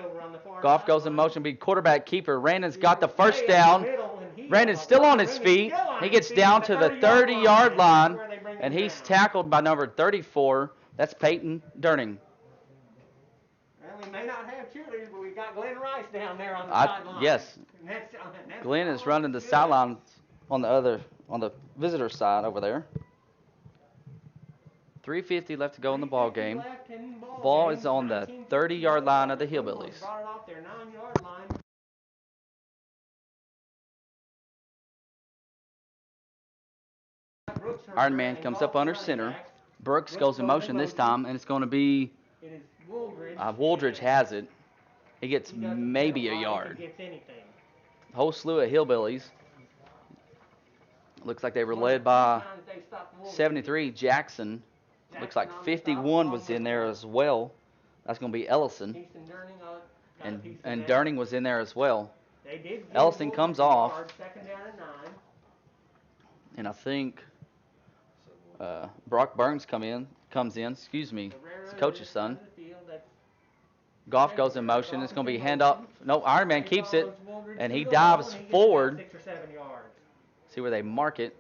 Goff goes in motion. Be quarterback keeper. Randon's got the first down. Randon's still on his feet. He gets down to the 30-yard line, and he's tackled by number 34. That's Peyton Durning. Well, we may not have cheerleaders, but we got Glenn Rice down there on the sideline. Yes. That's Glenn is running the sideline on the visitor side over there. 3:50 left to go in the ball game. Ball is on the 30-yard line of the Hillbillies. Brought it off their 9-yard line. Iron Man comes up under center. Brooks goes in motion this time, and it's going to be Wooldridge has it. He gets maybe a yard. The whole slew of Hillbillies. Looks like they were led by 73 Jackson. Looks like 51 was in there as well. That's going to be Ellison. And Durning was in there as well. Ellison comes off. And I think Brock Burns comes in, it's the coach's son. Goff goes in motion. It's going to be handoff. No, Iron Man keeps it, and he dives forward. See where they mark it.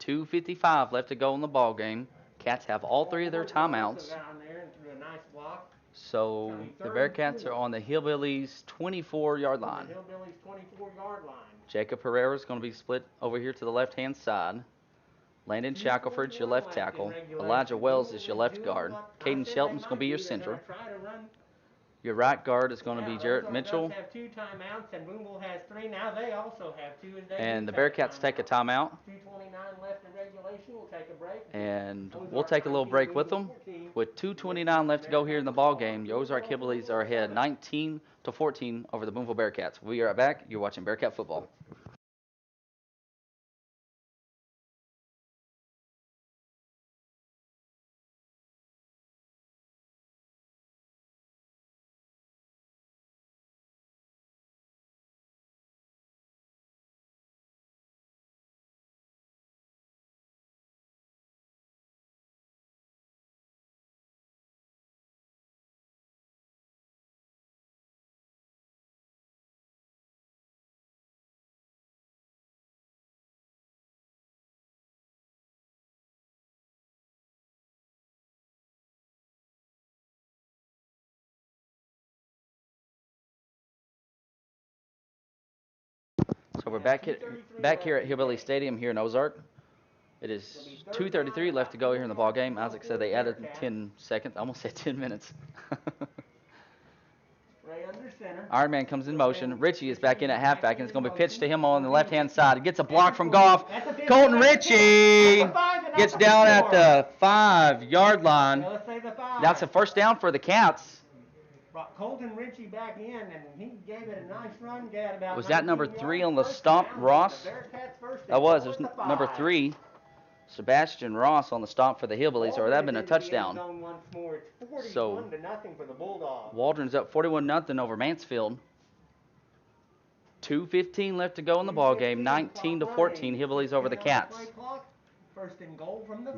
2:55 left to go in the ball game. Cats have all 3 of their timeouts. So the Bearcats are on the Hillbillies' 24-yard line. Jacob Herrera is going to be split over here to the left-hand side. Landon Shackelford's your left tackle. Elijah Wells is your left guard. Caden Shelton's going to be your center. Your right guard is going to be Jarrett Mitchell. Have 2 timeouts, and Booneville has 3. Now they also have 2. And the Bearcats take a timeout. 2:29 left in regulation. We'll take a break. And we'll take a little break with them. With 2:29 left to go here in the ball game, the Ozark Hillbillies are ahead 19-14 over the Booneville Bearcats. We are right back. You're watching Bearcat football. So we're back here at Hillbilly Stadium here in Ozark. It is 2:33 left to go here in the ball game. Isaac said they added 10 seconds. I almost said 10 minutes. Iron Man comes in motion. Richie is back in at halfback, and it's going to be pitched to him on the left-hand side. He gets a block from Goff. Colton Richie gets down at the 5-yard line. That's a first down for the Cats. Brought Colton Richie back in, and he gave it a nice run. Was that number 3 on the stomp, Ross? That was. There's number 3, Sebastian Ross on the stomp for the Hillbillies, or that would have been a touchdown. So Waldron's up 41-0 over Mansfield. 2:15 left to go in the ball game. 19-14, Hillbillies over the Cats.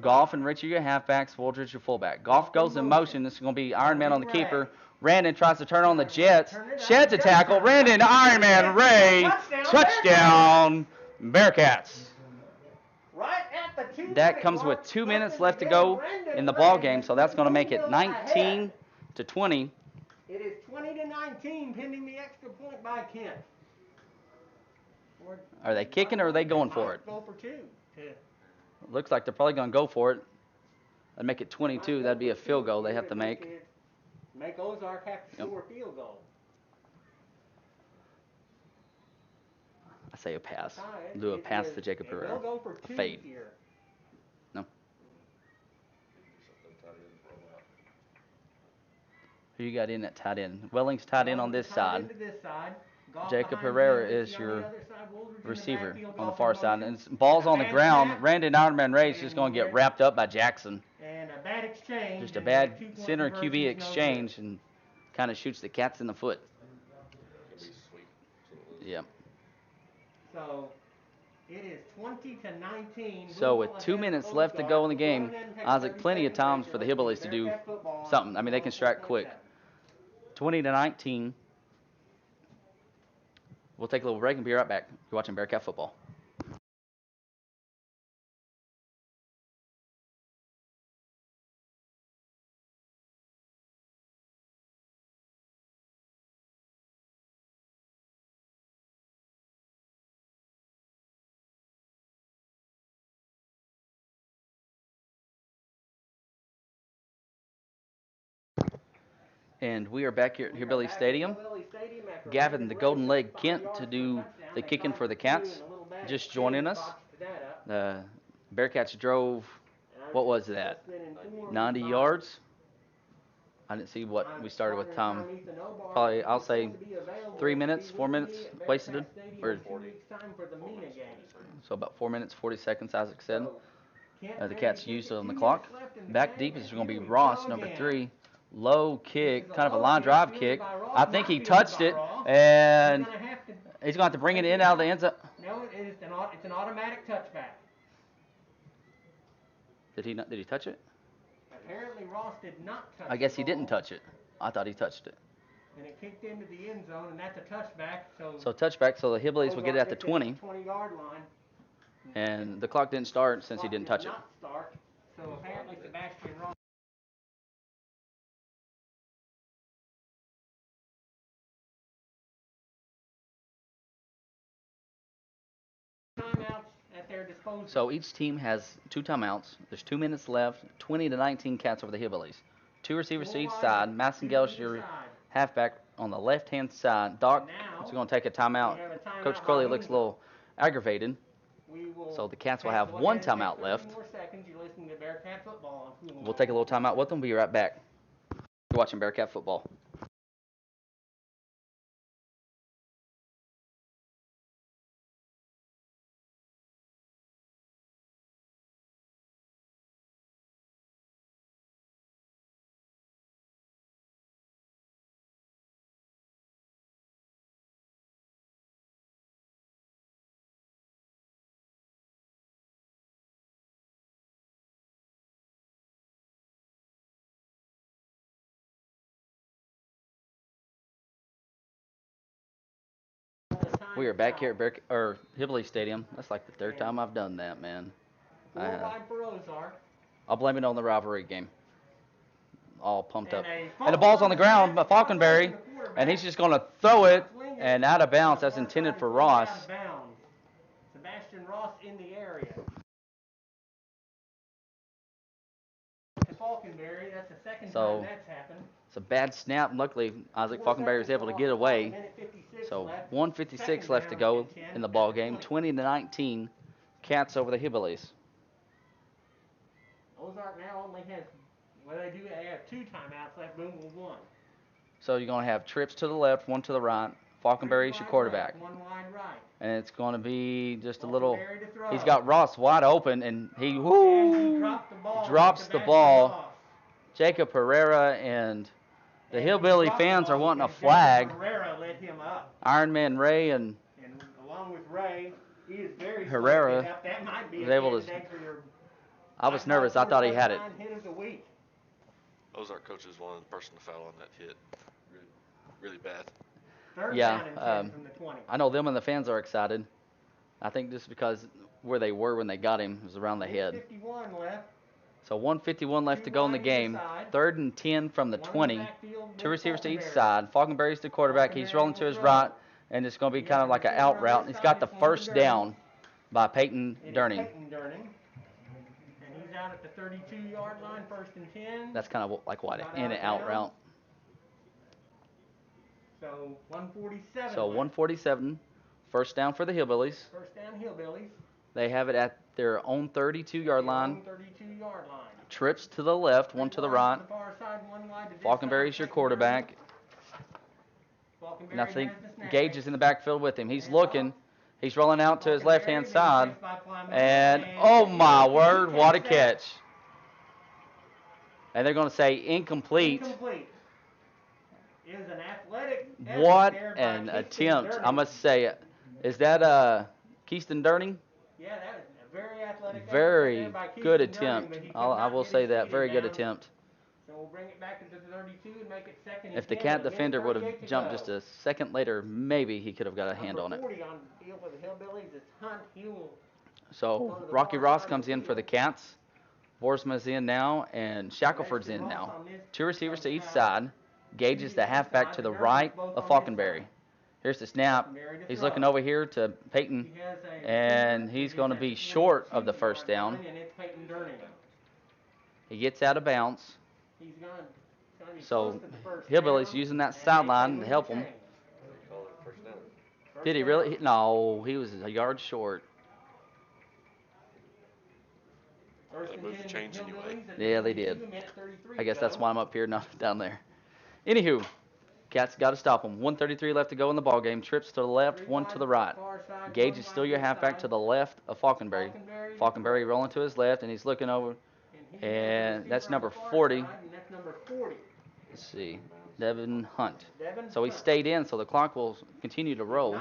Goff and Richie your halfbacks. Waldridge your fullback. Goff goes in motion. This is going to be Iron Man on the keeper. Randon tries to turn on the Jets. Sheds a tackle. Randon, Iron Man, Ray. Touchdown, Bearcats. Right at That comes with 2 minutes left to go in the ball game, so that's going to make it 19 to 20. It is 20 to 19, pending the extra point by Kent. Are they kicking or are they going for it? Go for two. Looks like they're probably going to go for it. That'd make it 22. That'd be a field goal they have to make. Make Ozark have to score a field goal. I say a pass. Do a pass to Jacob Herrera. A fade. No. Who you got in at tight end? Welling's tight end on this side. Jacob Herrera is your receiver on the far side. And ball's on the ground. Brandon Ironman Ray is just going to get wrapped up by Jackson. And a bad exchange. Just a bad center QB exchange and kind of shoots the Cats in the foot. Yeah. So it is 20 to 19. So with 2 minutes left to go in the game, Isaac, plenty of times for the Hillbillies to do something. I mean, they can strike quick. 20 to 19. We'll take a little break and be right back. You're watching Bearcat football. And we are back here at Hillbilly Stadium. Gavin, the Golden Leg Kent, to do the kicking for the Cats, just joining us. The Bearcats drove, what was that, 90 yards? I didn't see what we started with time. Probably, I'll say 3 minutes, 4 minutes wasted. So about 4 minutes, 40 seconds, Isaac said. The Cats used it on the clock. Back deep is going to be Ross, number 3. Low kick, kind of a line drive kick. I think he touched it, and he's going to have to bring it in out of the end zone. No, it's an automatic touchback. Did he touch it? Apparently Ross did not touch it. I guess he didn't touch it. I thought he touched it. And it kicked into the end zone, and that's a touchback. So touchback, so the Hillbillies will get it at the 20. 20-yard line. And the clock didn't start since he didn't touch it. So apparently Sebastian Ross. Timeouts at their disposal. So each team has 2 timeouts. There's 2 minutes left. 20 to 19 Cats over the Hillbillies. 2 receivers to each side. Massengel's your halfback on the left-hand side. Doc is going to take a timeout. Coach Crowley looks a little aggravated. So the Cats will have 1 timeout left. We'll take a little timeout with them. Be right back. You're watching Bearcat football. We are back here at Hillbilly Stadium. That's like the 3rd time I've done that, man. I'll blame it on the rivalry game. All pumped up. And the ball's on the ground by Falconberry, and he's just going to throw it and out of bounds. That's intended for Ross. Sebastian Ross in the area. Falconberry, that's the second time that's happened. It's a bad snap. Luckily, Isaac Falconberry was able to get away. So 1:56 left to go in the ball game. 20 to 19, Cats over the Hillbillies. Ozark now only has, they have 2 timeouts left. Booneville 1. So you're going to have trips to the left, 1 to the right. Falconberry's your quarterback. Left, 1 wide right. And it's going to be just a little. He's got Ross wide open, and he drops the ball. Jacob Herrera and the Hillbilly fans are wanting a flag. Herrera led him up. Ironman Ray and along with Ray, he is very Herrera that might be was able to. I was nervous. I thought he had it. Ozark coaches wanted the person to foul on that hit really bad. Yeah, I know them and the fans are excited. I think just because where they were when they got him. It was around the head. 51 left. So 151 left to go in the game. 3rd and 10 from the 20. 2 receivers to each side. Falconberry's the quarterback. He's rolling to his right, and it's going to be kind of like an out route. He's got the first down by Peyton Durning. And he's out at the 32-yard line, 1st and 10. That's kind of like what, an in and out route. So 147. So 147, first down for the Hillbillies. First down Hillbillies. They have it at their own 32-yard line. 32-yard line. Trips to the left, one to the right. Falconberry's your quarterback. And I think Gage is in the backfield with him. He's looking. He's rolling out to his left-hand side. And, oh my word, what a catch. And they're going to say incomplete. Is an athletic what an attempt, I must say. Is that Keaston Durning? Yeah, that was a very athletic. Very good attempt. I will say that. Very good attempt. So we'll bring it back into the 32 and make it 2nd and 10. If the Cat defender would have jumped just a second later, maybe he could have got a hand on it. 40 on the field for the Hillbillies. It's Hunt. So Rocky Ross comes in for the Cats. Boersma's in now, and Shackelford's in now. 2 receivers to each side. Gage is the halfback to the right of Falconberry. Here's the snap. He's looking over here to Peyton, and he's going to be short of the first down. He gets out of bounds. So Hillbillies using that sideline to help him. Did he really? No, he was a yard short. They moved the chains anyway. Yeah, they did. I guess that's why I'm up here, not down there. Anywho, Cats got to stop him. 1:33 left to go in the ball game. Trips to the left, one to the right. Gage is still your halfback to the left of Falconberry. Falconberry rolling to his left, and he's looking over. And that's number 40. Let's see. Devin Hunt. So he stayed in, so the clock will continue to roll.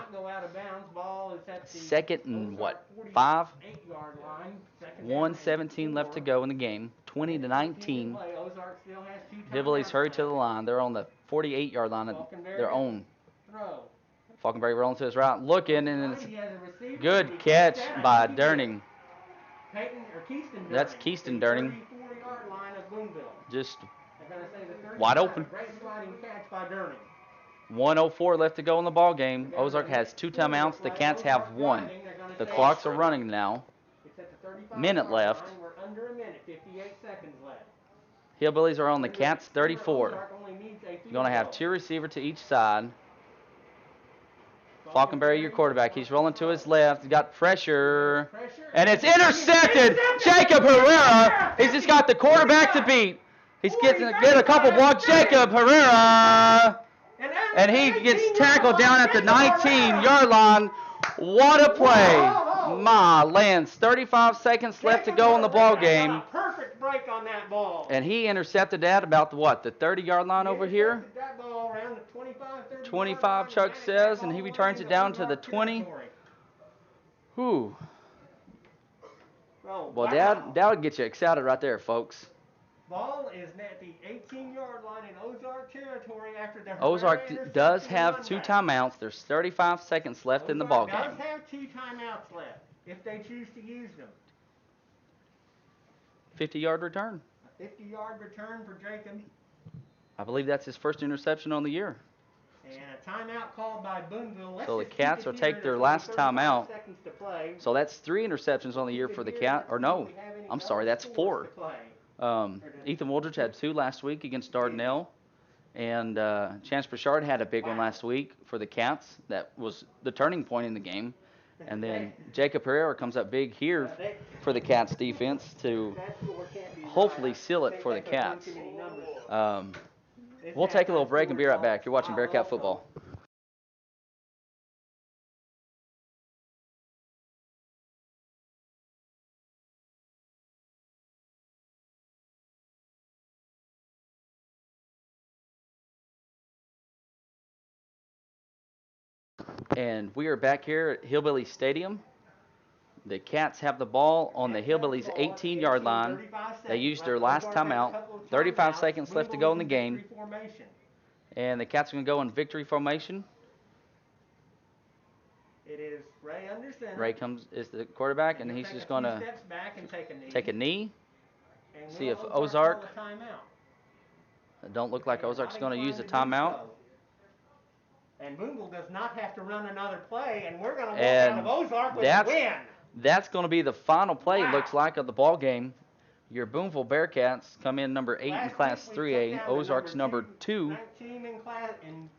2nd and what? 5? 1:17 left to go in the game. 20-19. Hillbillies hurry to the line. They're on the 48-yard line of their own. Falconberry rolling to his right, looking, and it's a good catch by Durning. That's Keaston Durning. Just wide open. 1:04 left to go in the ball game. Ozark has 2 timeouts. The Cats have 1. The clocks are running now. Minute left. Hillbillies are on the Cats 34. You're going to have 2 receivers to each side. Falconberry, your quarterback. He's rolling to his left. He's got pressure. And it's intercepted. Jacob Herrera. He's just got the quarterback to beat. He's getting a couple blocks. Jacob Herrera. And he gets tackled down at the 19-yard line. What a play. My lands. 35 seconds left to go in the ball game. Perfect break on that ball. And he intercepted that about the 30-yard line over here. That ball around the 25, Chuck says, and he returns it down to the 20. Whew. Well, that would get you excited right there, folks. Ball is at the 18-yard line in Ozark territory after the Ozark does have 2 timeouts. There's 35 seconds left in the ball game. Ozark does have 2 timeouts left if they choose to use them. 50-yard return. A 50-yard return for Jacob. I believe that's his first interception on the year. And a timeout called by Booneville. So the Cats will take their last timeout. So that's 3 interceptions on the year for the Cat. Or no, I'm sorry, that's 4. Ethan Woldridge had 2 last week against Dardanelle. And Chance Bouchard had a big one last week for the Cats. That was the turning point in the game. And then Jacob Herrera comes up big here for the Cats defense to hopefully seal it for the Cats. We'll take a little break and be right back. You're watching Bearcat football. And we are back here at Hillbillies Stadium. The Cats have the ball on the Hillbillies 18-yard line. They used their last timeout. 35 seconds left to go in the game. And the Cats are going to go in victory formation. It is Ray under center. Ray is the quarterback, and he'll he's take just a going few to steps back and take a knee. And See will if Ozark. call a timeout? It don't look like They are Ozark's not going to use a inclined to do timeout. so. And Booneville does not have to run another play, and we're going to walk And out of Ozark with a win. That's going to be the final play, Wow. looks like, of the ball game. Your Booneville Bearcats come in number 8 in Class Last week we 3A. took down Ozark's the number 2. 19 in class in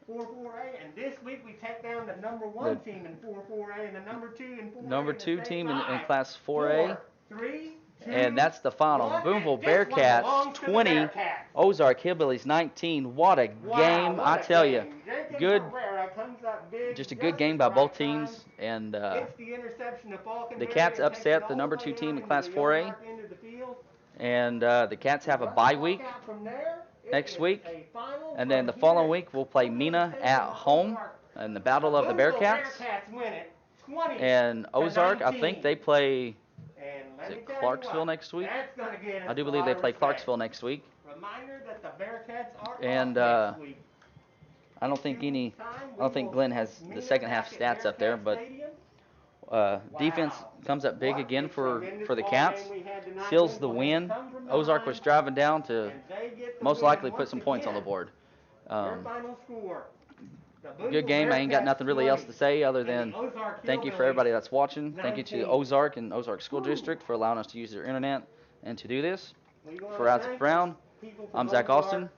4-4A, and this week we take down the number 1 team in 4-4A and the number 2 in 4A. Number 2 team in Class 4A. 4, 3, 2, And that's the final. 1, Booneville and this one Bearcats belongs to the 20, Bearcats. Ozark Hillbillies 19. What a Wow, game, what I a tell game. you. Jenkins Good, Herrera comes up big just a just good game at by the both right teams. time, And hits the interception to Falconberry the Cats and takes upset it the all number way 2 team out in into Class the 4A. Ozark end of the field. And the Cats have a bye week next week. And then the following week, we'll play Mina at home in the Battle of the Bearcats. And Ozark, I think they play Clarksville next week. I do believe they play Clarksville next week. And I don't think Glenn has the second half stats up there, but defense comes up big again for the Cats. Seals the win. Ozark was driving down to most likely put some points on the board. Good game. I ain't got nothing really else to say other than thank you for everybody that's watching. Thank you to Ozark and Ozark School District for allowing us to use their internet and to do this. For Isaac Brown, I'm Zach Austin.